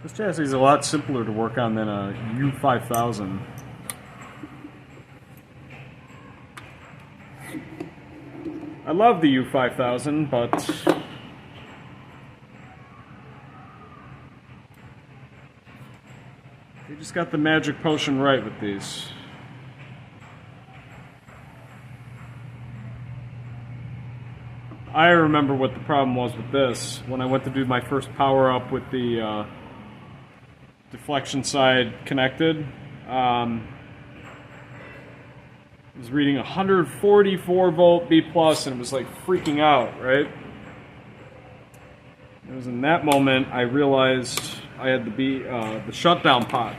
This chassis is a lot simpler to work on than a U5000. I love the U5000, but you just got the magic potion right with these. I remember what the problem was with this. When I went to do my first power up with the deflection side connected, it was reading 144 volt B plus, and it was like freaking out, right? It was in that moment I realized I had the shutdown pot.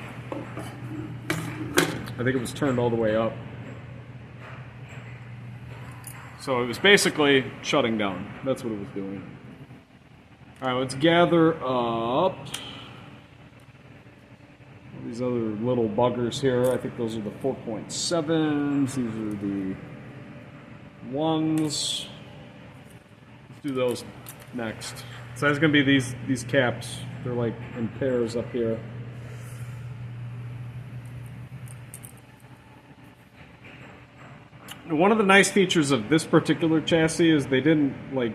I think it was turned all the way up. So it was basically shutting down. That's what it was doing. Alright, let's gather up these other little buggers here. I think those are the 4.7s. These are the ones. Let's do those next. So that's going to be these caps. They're like in pairs up here. One of the nice features of this particular chassis is they didn't like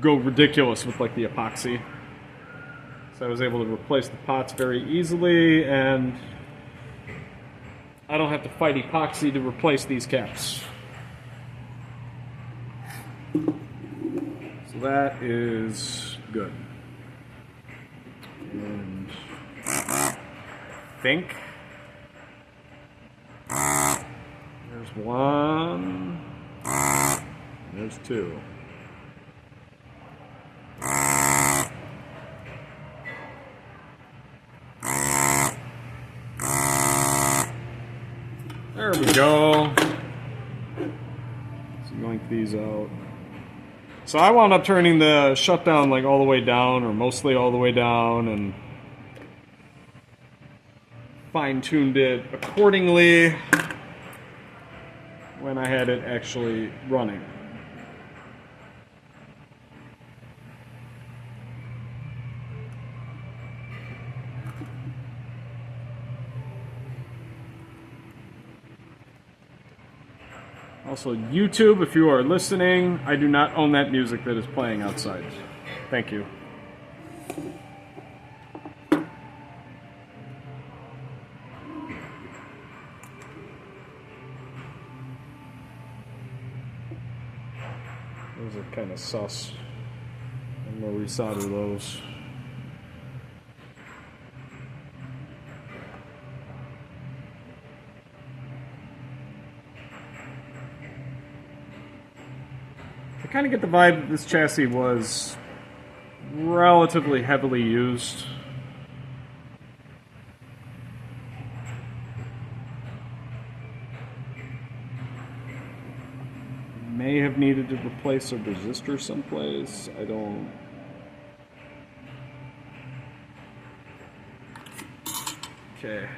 go ridiculous with like the epoxy. So I was able to replace the pots very easily, and I don't have to fight epoxy to replace these caps. So that is good. And I think there's There's one. There's two. There we go. So yoink these out. So I wound up turning the shutdown like all the way down, or mostly all the way down, and fine-tuned it accordingly when I had it actually running. Also, YouTube, if you are listening, I do not own that music that is playing outside. Thank you. Those are kind of sus. I'm going to resolder those. I kind of get the vibe that this chassis was relatively heavily used. May have needed to replace a resistor someplace. I don't. Okay.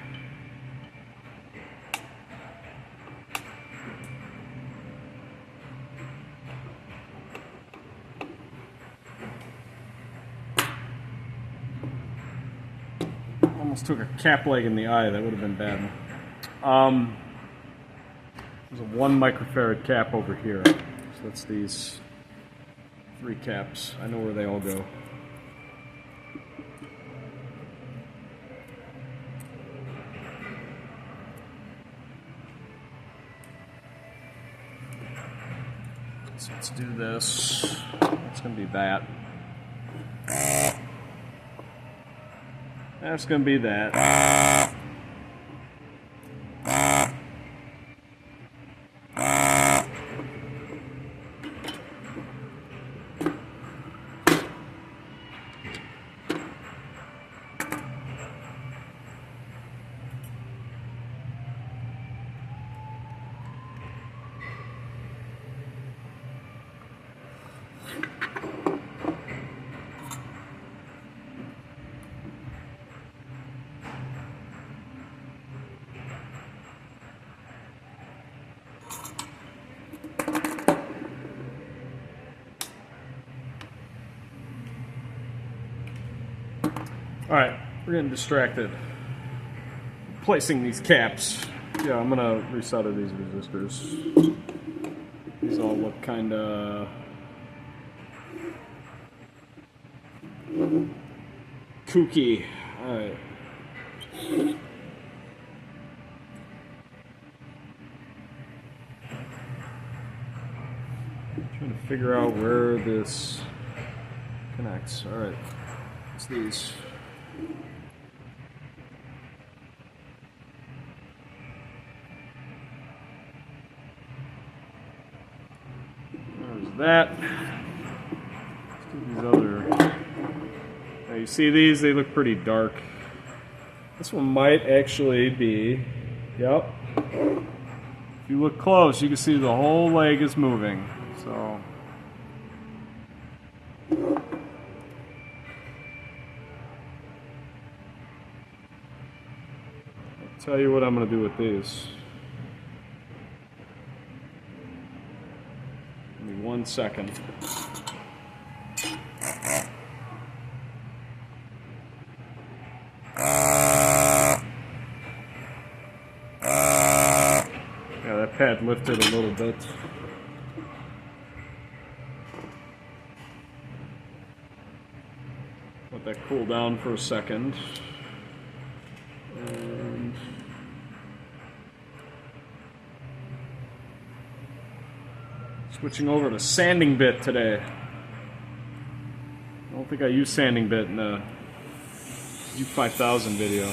Almost took a cap leg in the eye. That would have been bad. There's a 1 microfarad cap over here. So that's these 3 caps. I know where they all go. So let's do this. It's going to be that. That's going to be that. Alright, we're getting distracted. Placing these caps. Yeah, I'm gonna resolder these resistors. These all look kinda kooky. Alright. Trying to figure out where this connects. Alright. It's these. There's that. Let's do these other. Now you see these? They look pretty dark. This one might actually be. Yep. If you look close, you can see the whole leg is moving. So. Tell you what I'm going to do with these. Give me 1 second. Yeah, that pad lifted a little bit. Let that cool down for a second. And switching over to sanding bit today. I don't think I used sanding bit in the U5000 video.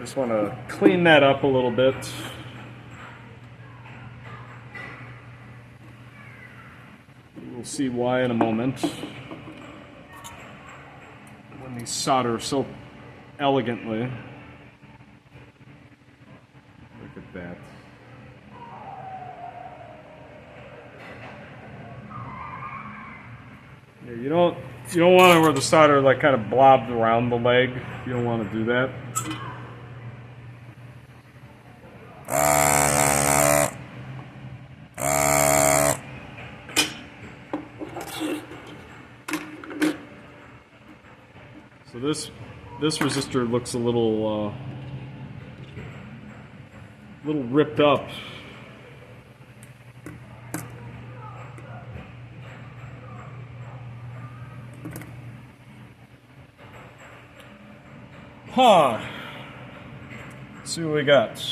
just want to clean that up a little bit. We'll see why in a moment. When these solder so elegantly. Look at that. Yeah, you don't want it where the solder like kind of blobs around the leg. You don't want to do that. So this resistor looks a little ripped up. Huh. Let's see what we got.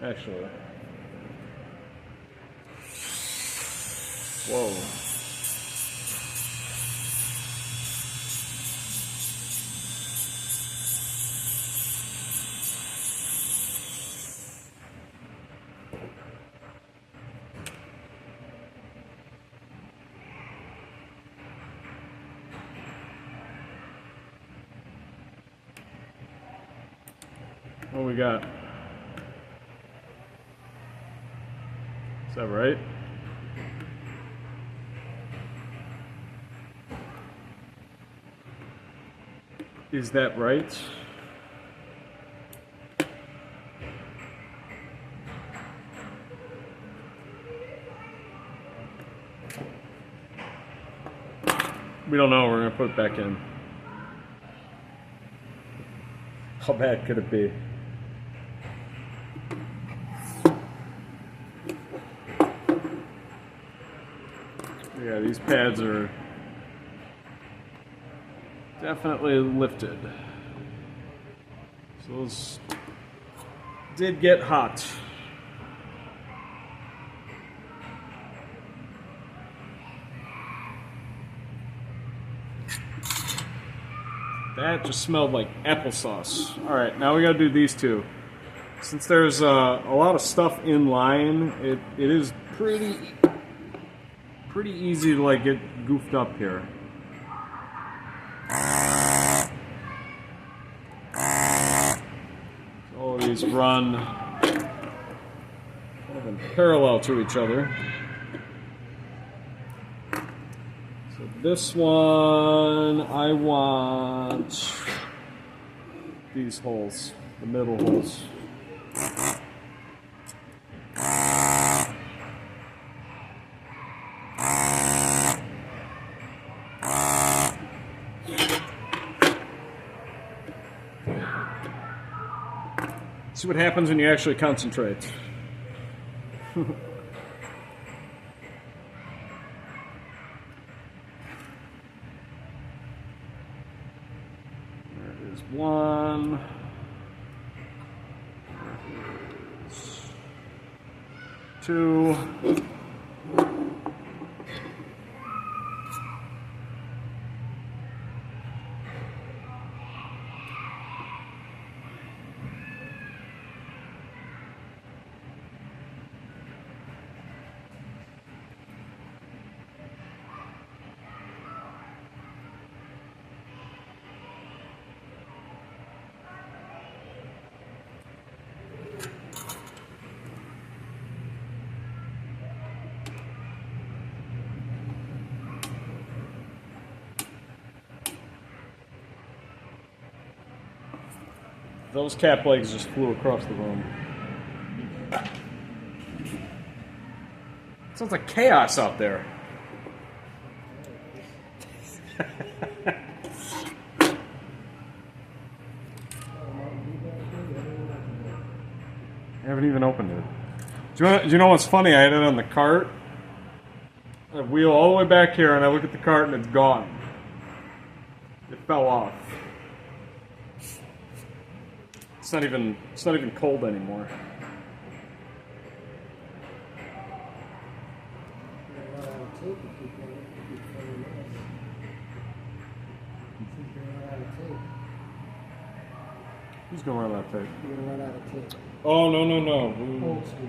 Actually. Whoa. What do we got? Is that right? Is that right? We don't know. We're going to put it back in. How bad could it be? Yeah, these pads are definitely lifted. So those did get hot. That just smelled like applesauce. All right, now we gotta do these two. Since there's a lot of stuff in line, it is pretty easy to like get goofed up here. So all of these run kind of in parallel to each other. So this one, I want these holes, the middle holes. See what happens when you actually concentrate. There is one. There is two. Those cap legs just flew across the room. Sounds like chaos out there. I haven't even opened it. Do you know what's funny? I had it on the cart. I wheel all the way back here and I look at the cart and it's gone. It fell off. It's not even cold anymore. Who's gonna run out of tape? You're gonna run out of tape. Oh no. Old school.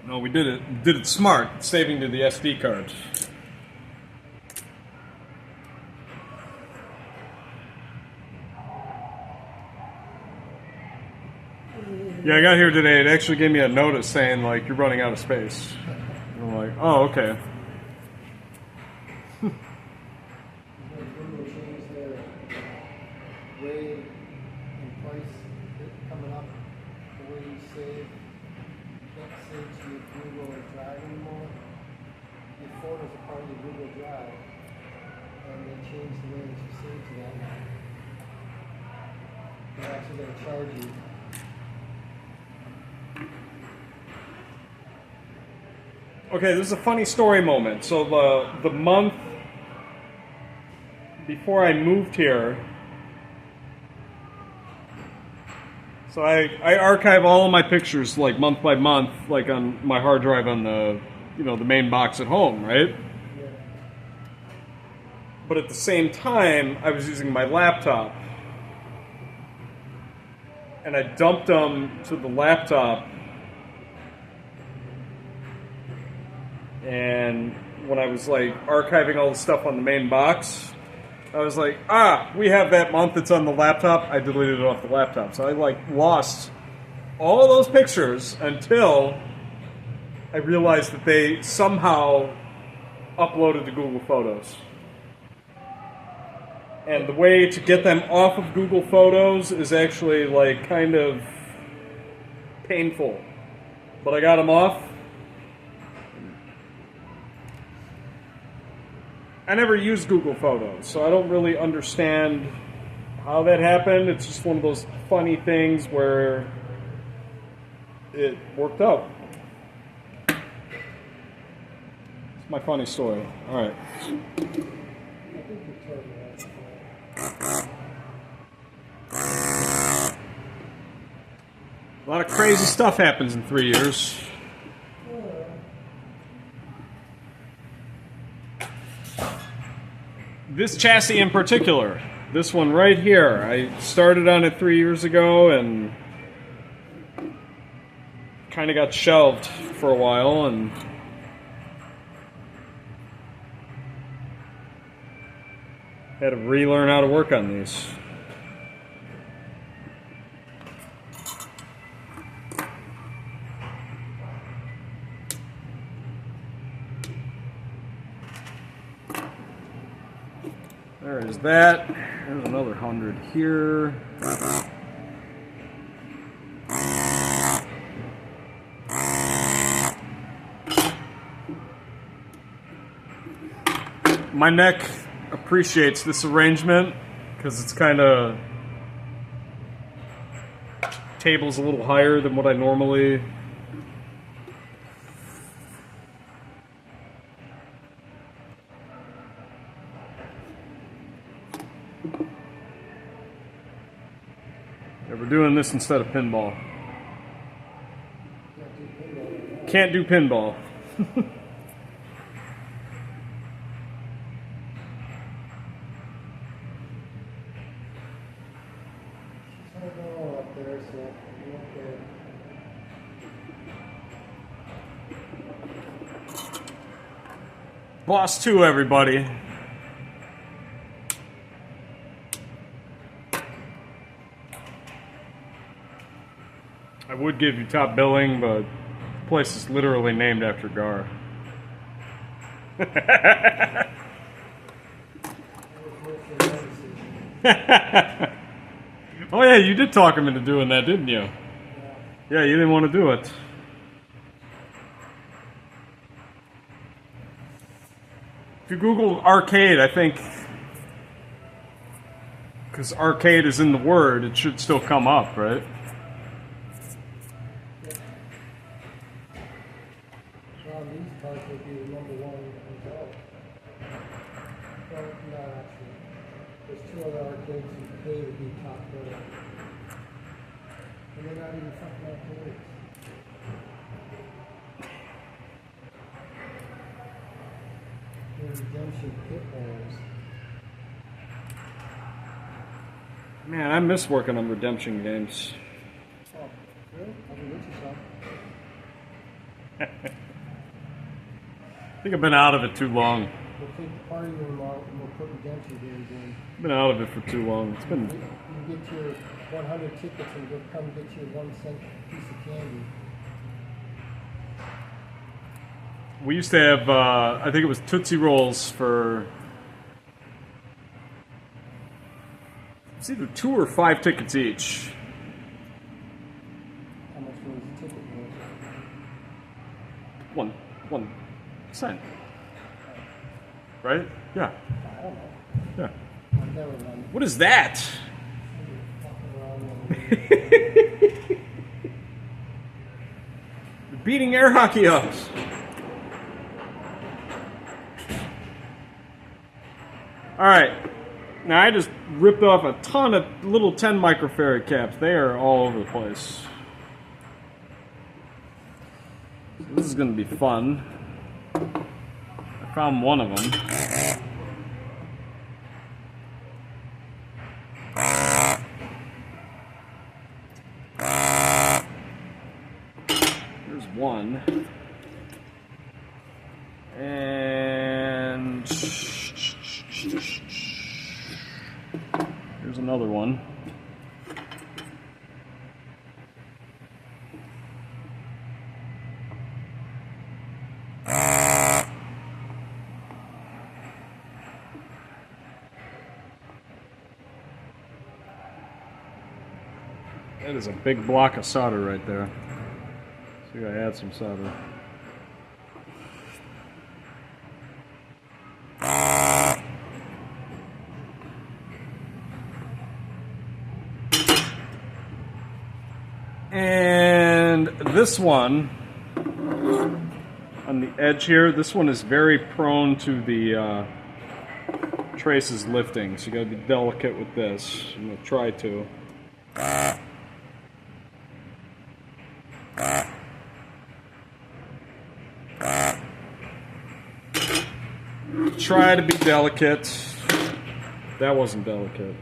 No, we did it smart, saving to the SD cards. Yeah, I got here today. It actually gave me a notice saying like you're running out of space. And I'm like, oh, okay. Way and price coming up, the way you save, you can't save to your Google Drive anymore. Your photos are part of your Google Drive, and they changed the way that you save to that now. They're actually going to charge you. Okay, this is a funny story moment. So the month before I moved here, so I archive all of my pictures like month by month, like on my hard drive on the the main box at home, right? Yeah. But at the same time, I was using my laptop, and I dumped them to the laptop. And when I was like archiving all the stuff on the main box, I was like, we have that month that's on the laptop. I deleted it off the laptop. So I like lost all of those pictures until I realized that they somehow uploaded to Google Photos. And the way to get them off of Google Photos is actually like kind of painful. But I got them off. I never used Google Photos, so I don't really understand how that happened. It's just one of those funny things where it worked out. It's my funny story. All right. A lot of crazy stuff happens in 3 years. This chassis in particular, this one right here, I started on it 3 years ago and kind of got shelved for a while and had to relearn how to work on these. There is that. There's another 100 here. My neck appreciates this arrangement because it's kind of table's a little higher than what I normally. Yeah, we're doing this instead of pinball. Can't do pinball. Boss 2, everybody. I would give you top billing, but the place is literally named after Gar. Oh yeah, you did talk him into doing that, didn't you? Yeah, you didn't want to do it. If you Google arcade, I think, because arcade is in the word, it should still come up, right? Well, these cars would be the #1 result. Well, not actually. There's 2 other arcades you pay to be top biller. And they're not even fucking arcades. They're redemption pit bulls. Man, I miss working on redemption games. Oh, really? I'll be with you some. I think I've been out of it too long. We'll take the party room out and we'll put redemption games in. I've been out of it for too long. It's been. You get your 100 tickets and you'll come get your 1 cent piece of candy. We used to have, I think it was Tootsie Rolls for. It's either 2 or 5 tickets each. How much was the ticket worth? 1 cent. Right? Yeah. I don't know. Yeah. I've never run. What is that? Fucking around. Beating air hockey ups. Alright. Now I just ripped off a ton of little 10 microfarad caps. They are all over the place. This is going to be fun. I found one of them. Here's one. And here's another one. That is a big block of solder right there. So we gotta add some solder. And this one, on the edge here, this one is very prone to the traces lifting, so you gotta be delicate with this. I'm gonna try to. Try to be delicate. That wasn't delicate.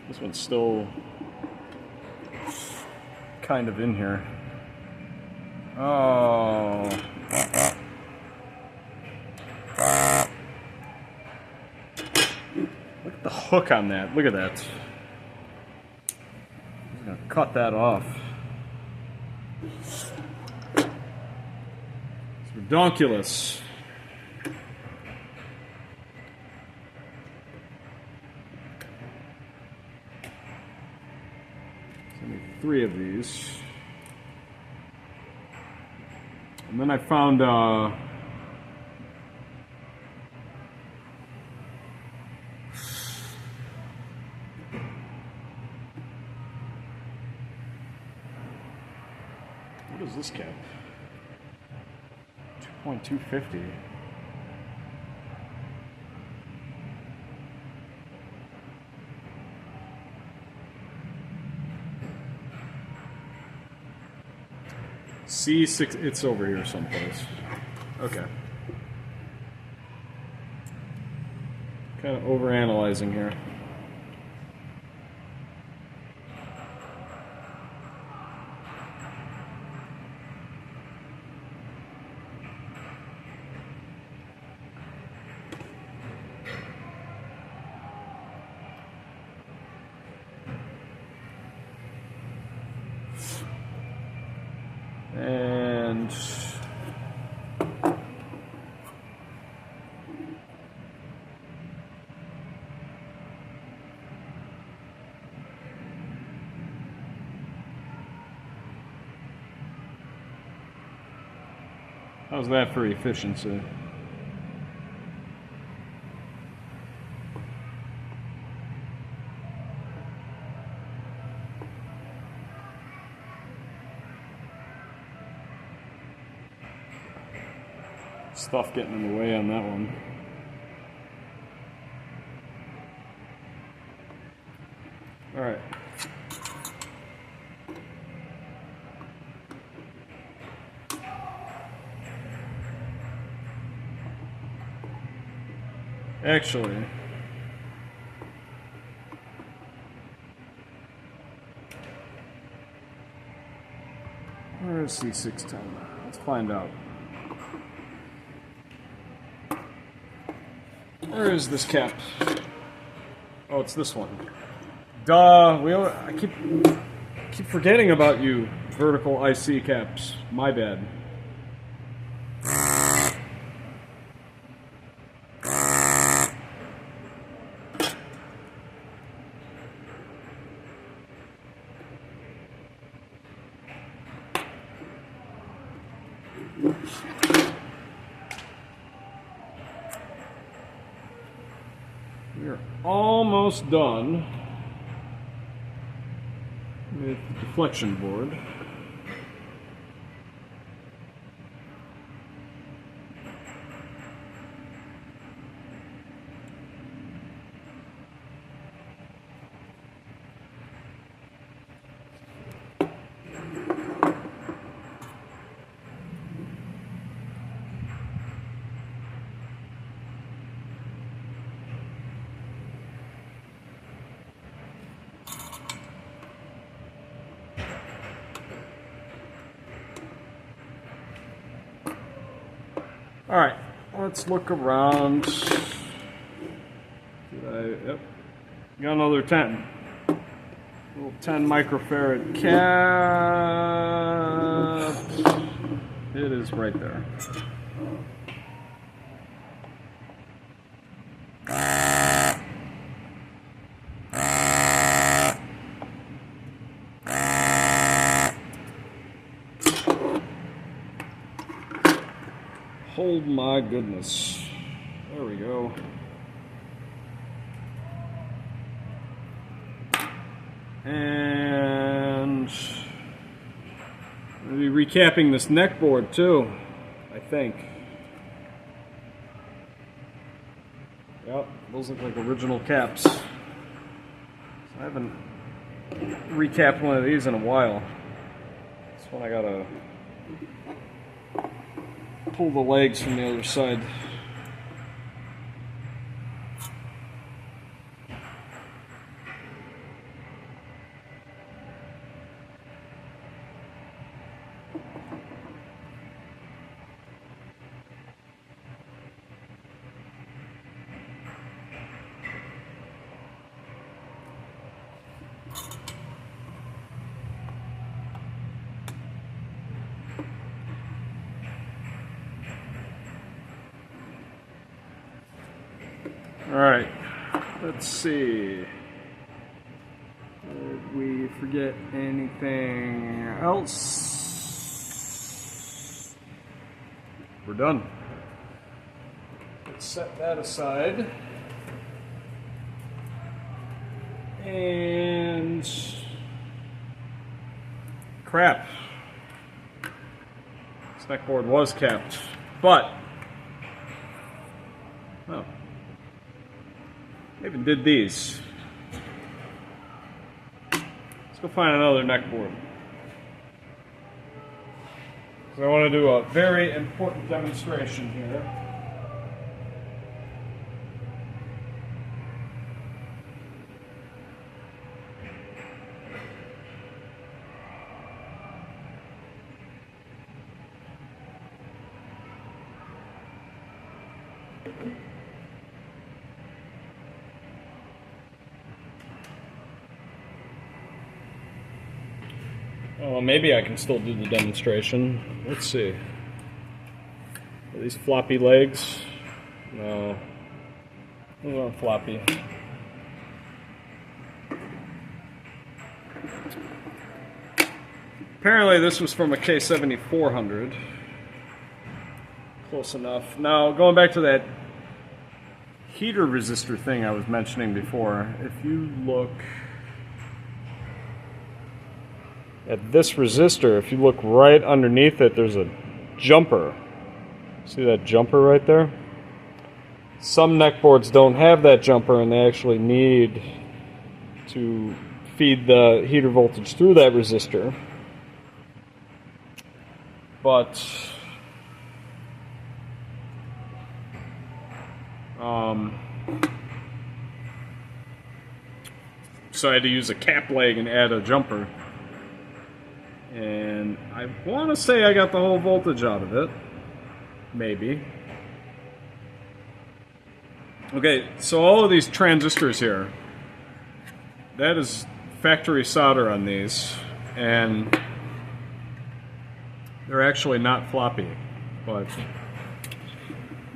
This one's still kind of in here. Oh. Look at the hook on that. Look at that. I'm gonna cut that off. It's redonkulous. So I need 3 of these. And then I found what is this cap? 2.250. C6, it's over here someplace. Okay. Kind of overanalyzing here. And how's that for efficiency? Stuff getting in the way on that one. All right. Actually, Where's C610? Let's find out. Where is this cap? Oh, it's this one. Duh! I keep forgetting about you, vertical IC caps. My bad. We're almost done with the deflection board. Alright, let's look around. Yep, got another 10. Little 10 microfarad cap. It is right there. Oh my goodness. There we go. And I'll be recapping this neck board too, I think. Yep, those look like original caps. So I haven't recapped one of these in a while. This one I gotta pull the legs from the other side. Alright, let's see. Did we forget anything else? We're done. Let's set that aside. And crap. This neck board was capped, but oh. I even did these. Let's go find another neck board. So I want to do a very important demonstration here. Well, maybe I can still do the demonstration. Let's see. Are these floppy legs? No. Those aren't floppy. Apparently this was from a K7400. Close enough. Now, going back to that heater resistor thing I was mentioning before, if you look at this resistor, if you look right underneath it, there's a jumper. See that jumper right there? Some neck boards don't have that jumper, and they actually need to feed the heater voltage through that resistor. But so I had to use a cap leg and add a jumper. And and I want to say I got the whole voltage out of it. Maybe. Okay, so all of these transistors here, that is factory solder on these, and they're actually not floppy, but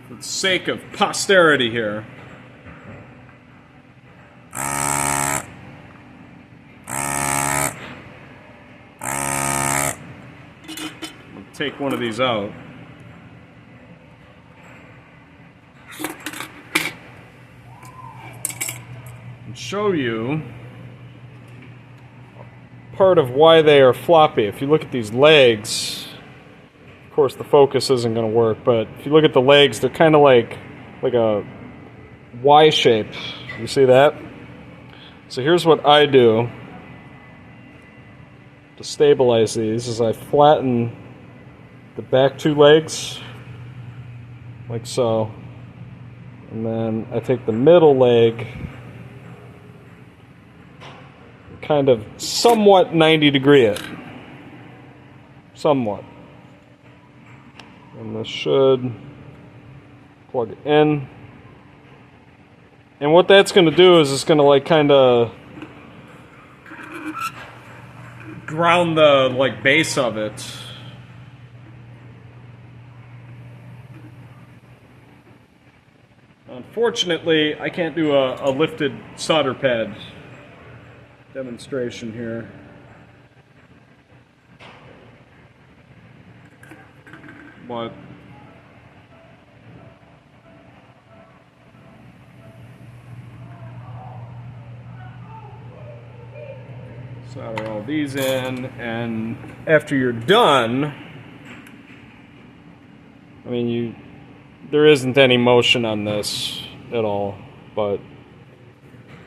for the sake of posterity here, I'll take one of these out. And show you part of why they are floppy. If you look at these legs, of course the focus isn't going to work, but if you look at the legs, they're kind of like a Y shape. You see that? So here's what I do to stabilize these is I flatten the back two legs like so, and then I take the middle leg, kind of somewhat 90 degree it. Somewhat. And this should plug it in. And what that's going to do is it's going to like kind of ground the like base of it. Unfortunately, I can't do a lifted solder pad demonstration here. But solder all these in, and after you're done, I mean, there isn't any motion on this at all, but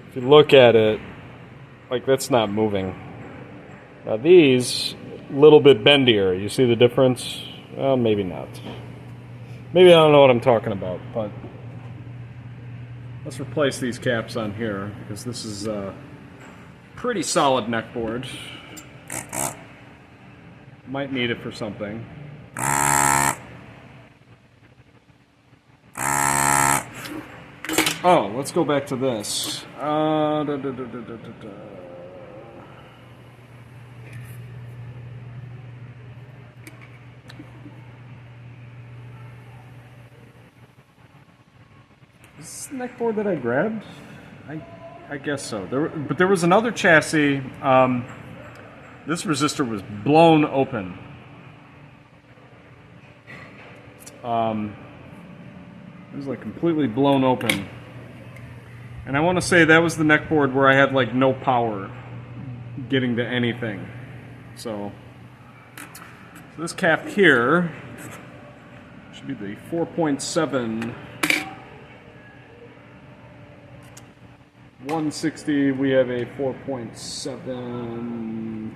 if you look at it, like that's not moving. Now these, a little bit bendier. You see the difference? Well, maybe not. Maybe I don't know what I'm talking about, but let's replace these caps on here because this is a pretty solid neck board. Might need it for something. Oh, let's go back to this. Is this the neck board that I grabbed? I guess so. But there was another chassis. This resistor was blown open. It was like completely blown open. And I want to say that was the neck board where I had like no power getting to anything. So this cap here should be the 4.7 160. We have a 4.7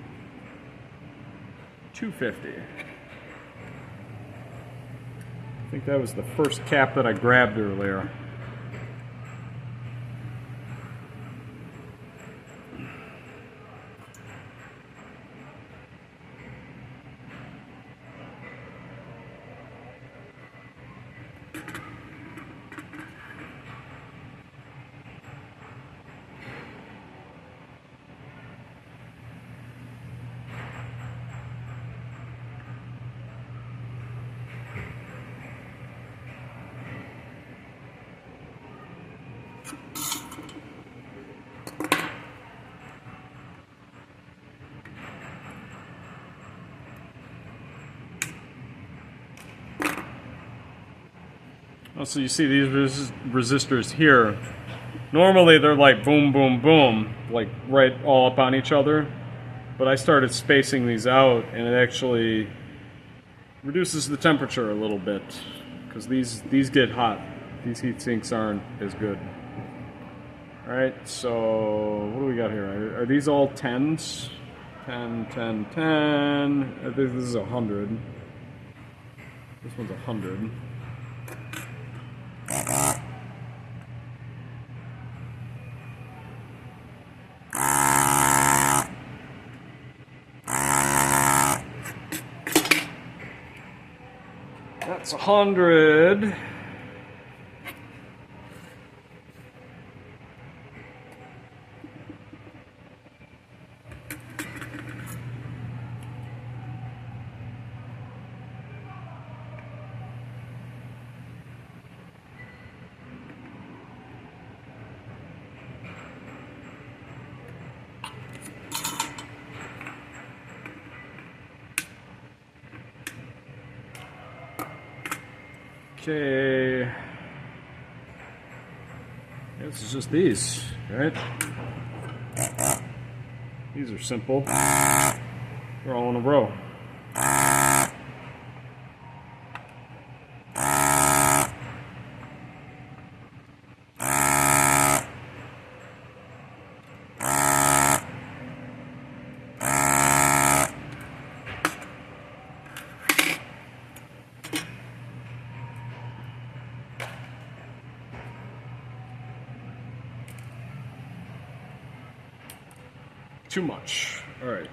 250. I think that was the first cap that I grabbed earlier. So you see these resistors here, normally they're like boom, boom, boom, like right all up on each other, but I started spacing these out and it actually reduces the temperature a little bit because these get hot. These heat sinks aren't as good. Alright, so what do we got here? Are these all 10s? 10, 10, 10. I think this is 100. This one's 100. That's 100. Okay, this is just these, right? These are simple. They're all in a row. Too much. All right.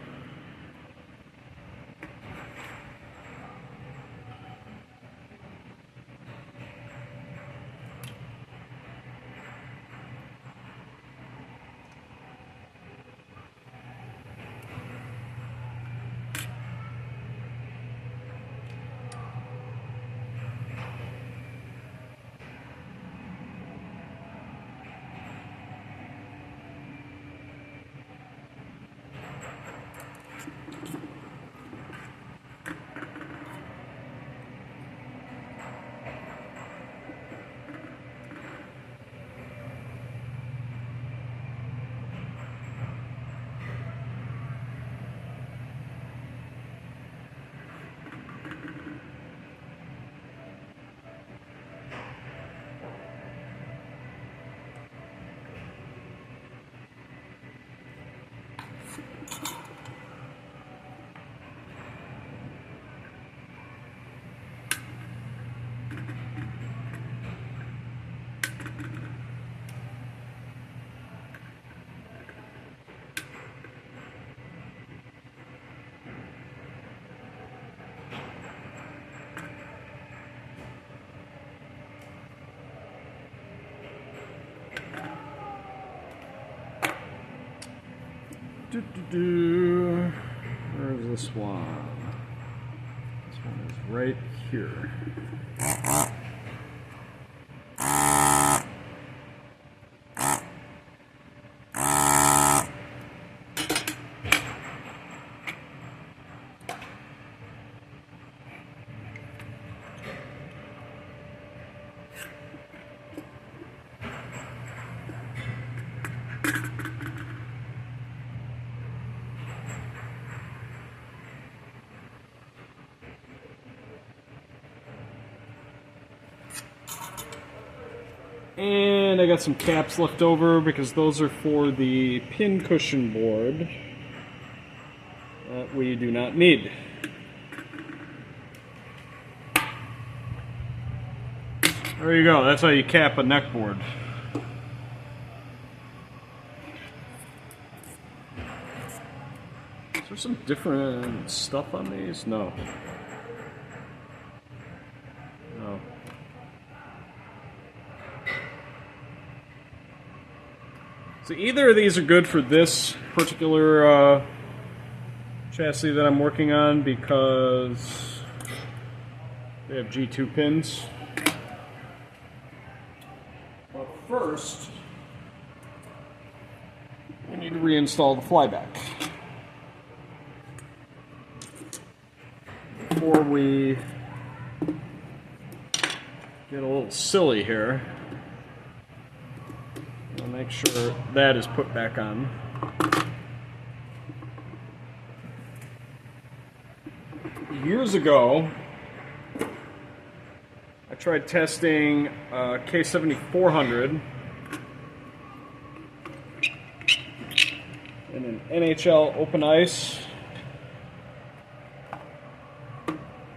Where's this one? This one is right here. And I got some caps left over because those are for the pin cushion board that we do not need. There you go, that's how you cap a neck board. Is there some different stuff on these? No. No. So either of these are good for this particular chassis that I'm working on because they have G2 pins. But first, we need to reinstall the flyback. Before we get a little silly here, I'll make sure that is put back on. Years ago, I tried testing K7400 in an NHL open ice,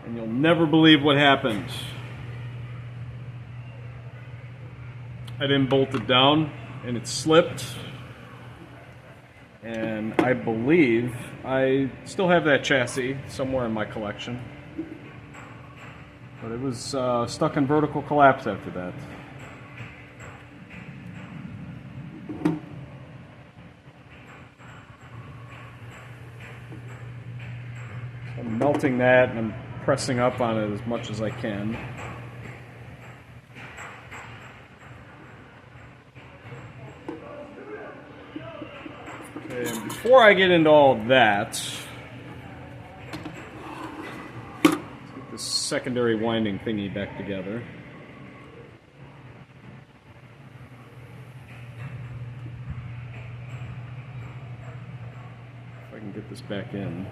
and you'll never believe what happened. I didn't bolt it down, and it slipped, and I believe I still have that chassis somewhere in my collection. But it was stuck in vertical collapse after that. I'm melting that and I'm pressing up on it as much as I can. Okay, and before I get into all of that, let's get this secondary winding thingy back together. If I can get this back in.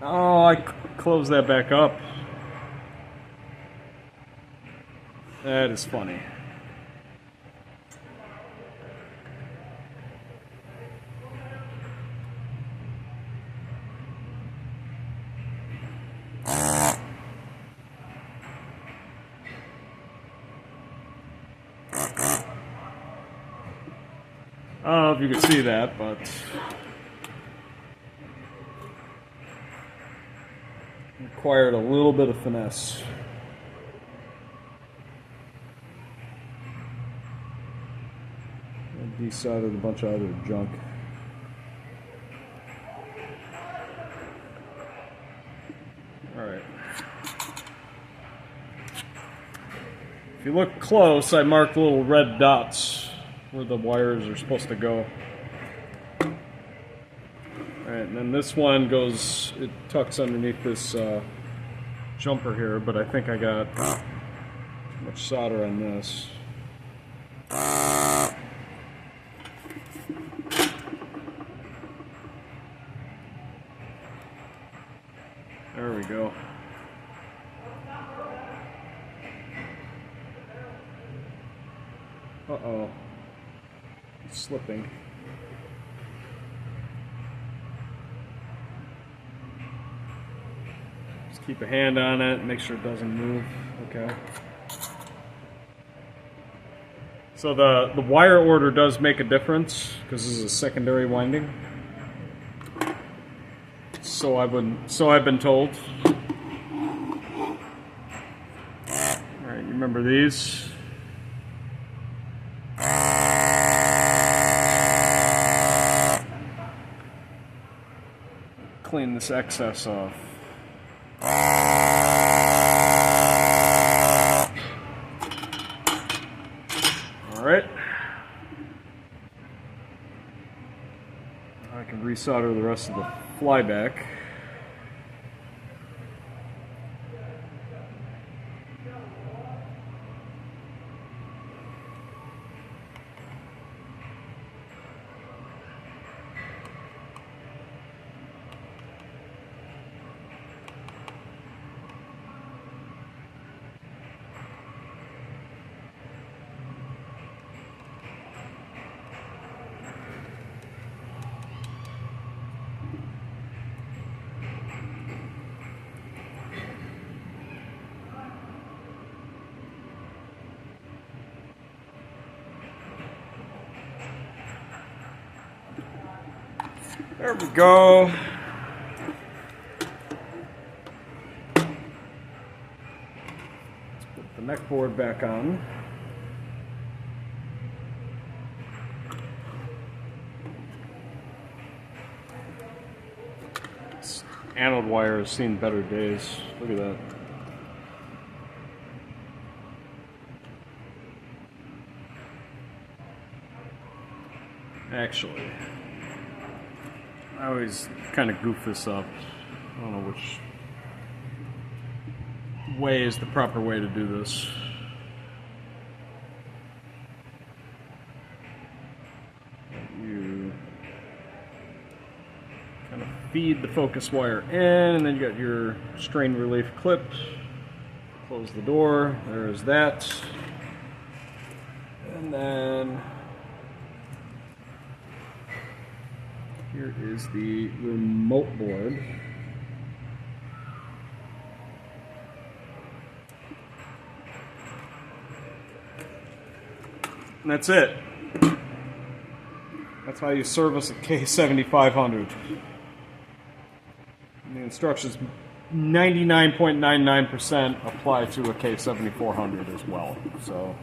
Oh, I closed that back up. That is funny. I don't know if you can see that, but required a little bit of finesse. I decided a bunch of other junk. Alright. If you look close, I marked little red dots where the wires are supposed to go. Alright, and then this one goes, it tucks underneath this jumper here, but I think I got too much solder on this. There we go. Uh-oh. It's slipping. Just keep a hand on it, make sure it doesn't move. Okay. So the wire order does make a difference because this is a secondary winding. So I've been told. Alright, you remember these? Clean this excess off. Alright. I can resolder the rest of the flyback. There we go. Let's put the neck board back on. This anode wire has seen better days. Look at that. Actually, I always kind of goof this up. I don't know which way is the proper way to do this. You kind of feed the focus wire in, and then you got your strain relief clip. Close the door. There's that. And then here is the remote board. And that's it. That's That's how you service a K7500. And the instructions 99.99% apply to a K7400 as well. So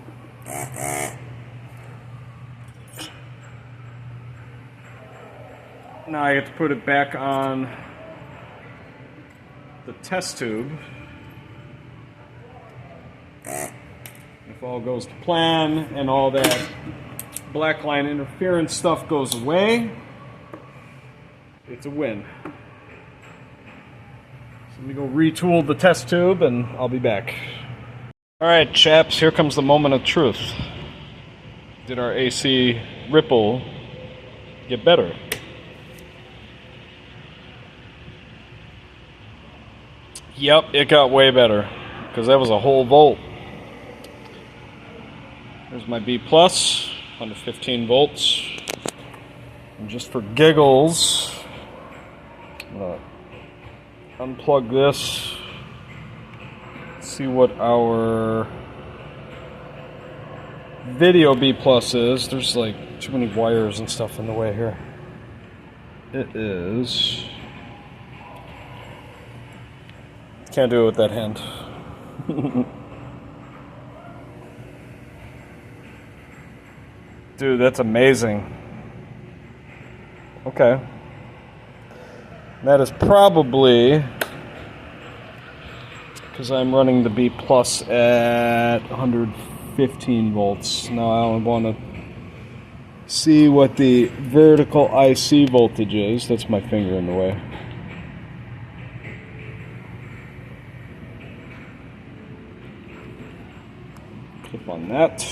now I have to put it back on the test tube. If all goes to plan and all that black line interference stuff goes away, it's a win. So let me go retool the test tube and I'll be back. Alright chaps, here comes the moment of truth. Did our AC ripple get better? Yep, it got way better, because that was a whole volt. There's my B+, 115 volts. And just for giggles, I'm gonna unplug this, see what our video B+ is. There's like too many wires and stuff in the way here. It is... Can't do it with that hand. Dude, that's amazing. Okay. That is probably because I'm running the B plus at 115 volts. Now I want to see what the vertical IC voltage is. That's my finger in the way. Clip on that.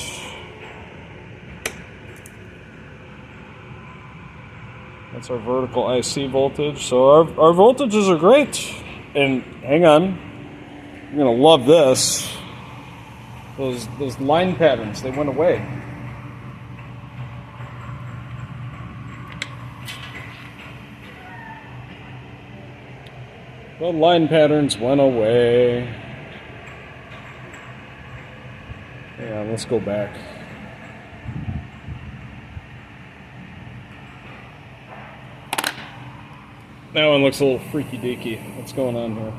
That's our vertical IC voltage. So our voltages are great. And hang on, you're gonna love this. Those line patterns, they went away. The line patterns went away. Yeah, let's go back. That one looks a little freaky deaky. What's going on here?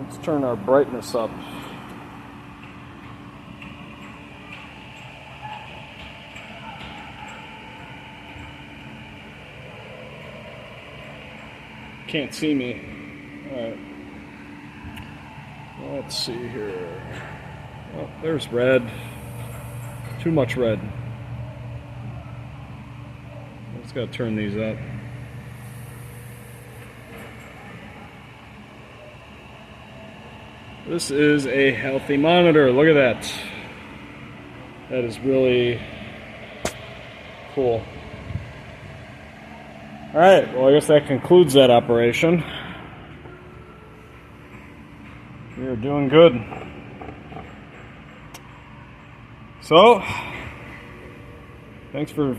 Let's turn our brightness up. Can't see me. Alright. Let's see here. Oh, there's red. Too much red. Just gotta turn these up. This is a healthy monitor. Look at that. That is really cool. Alright, well I guess that concludes that operation. We are doing good. So, thanks for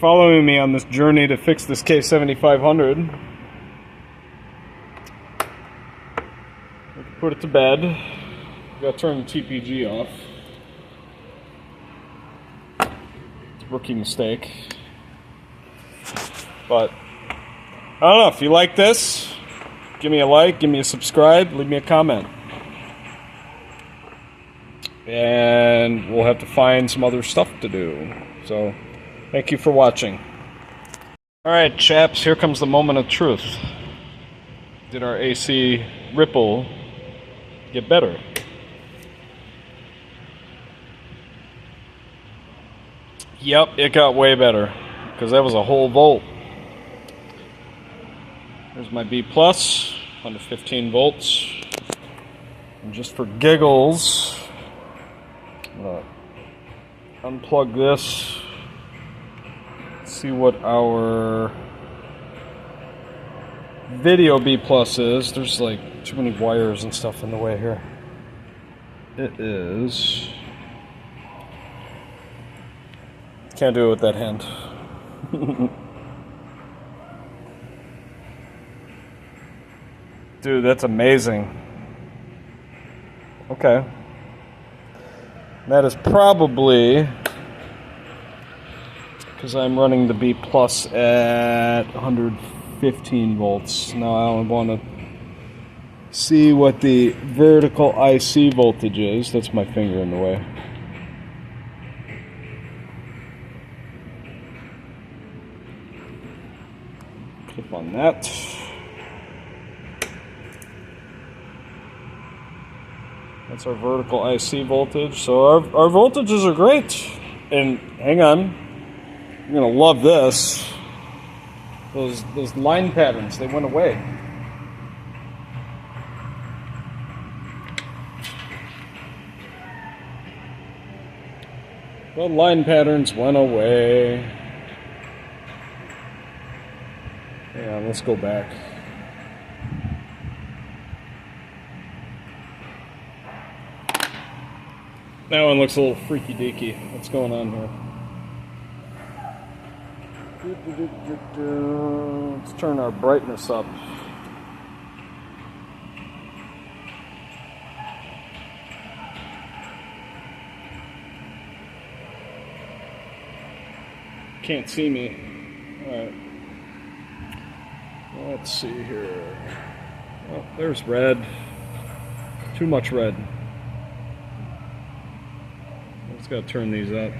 following me on this journey to fix this K7500. Put it to bed. Gotta turn the TPG off. It's a rookie mistake. But, I don't know, if you like this, give me a like, give me a subscribe, leave me a comment. And we'll have to find some other stuff to do. So, thank you for watching. Alright chaps, here comes the moment of truth. Did our AC ripple get better? Yep, it got way better, because that was a whole volt. There's my B+, 115 volts. And just for giggles, I'm gonna unplug this, see what our video B+ is. There's like too many wires and stuff in the way here. It is... Can't do it with that hand. Dude, that's amazing. Okay. That is probably because I'm running the B plus at 115 volts. Now I want to see what the vertical IC voltage is. That's my finger in the way. Clip on that. That's our vertical IC voltage. So our voltages are great. And hang on, you're gonna love this. Those line patterns, they went away. The line patterns went away. Yeah, let's go back. That one looks a little freaky deaky. What's going on here? Let's turn our brightness up. Can't see me. Alright. Let's see here. Oh, there's red. Too much red. Just gotta turn these up.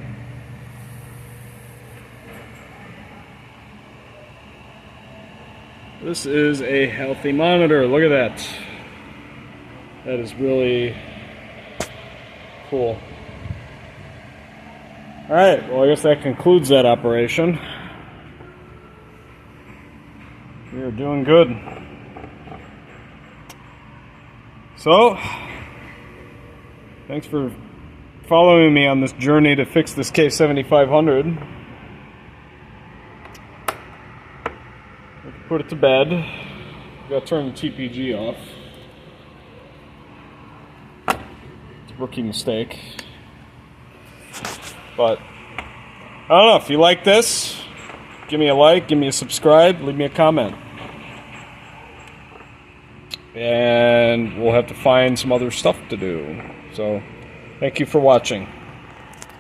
This is a healthy monitor. Look at that. That is really cool. Alright, well I guess that concludes that operation. We are doing good. So, thanks for following me on this journey to fix this K7500. Put it to bed. Gotta turn the TPG off. It's a rookie mistake. But I don't know, if you like this, give me a like, give me a subscribe, leave me a comment. And we'll have to find some other stuff to do. So, thank you for watching.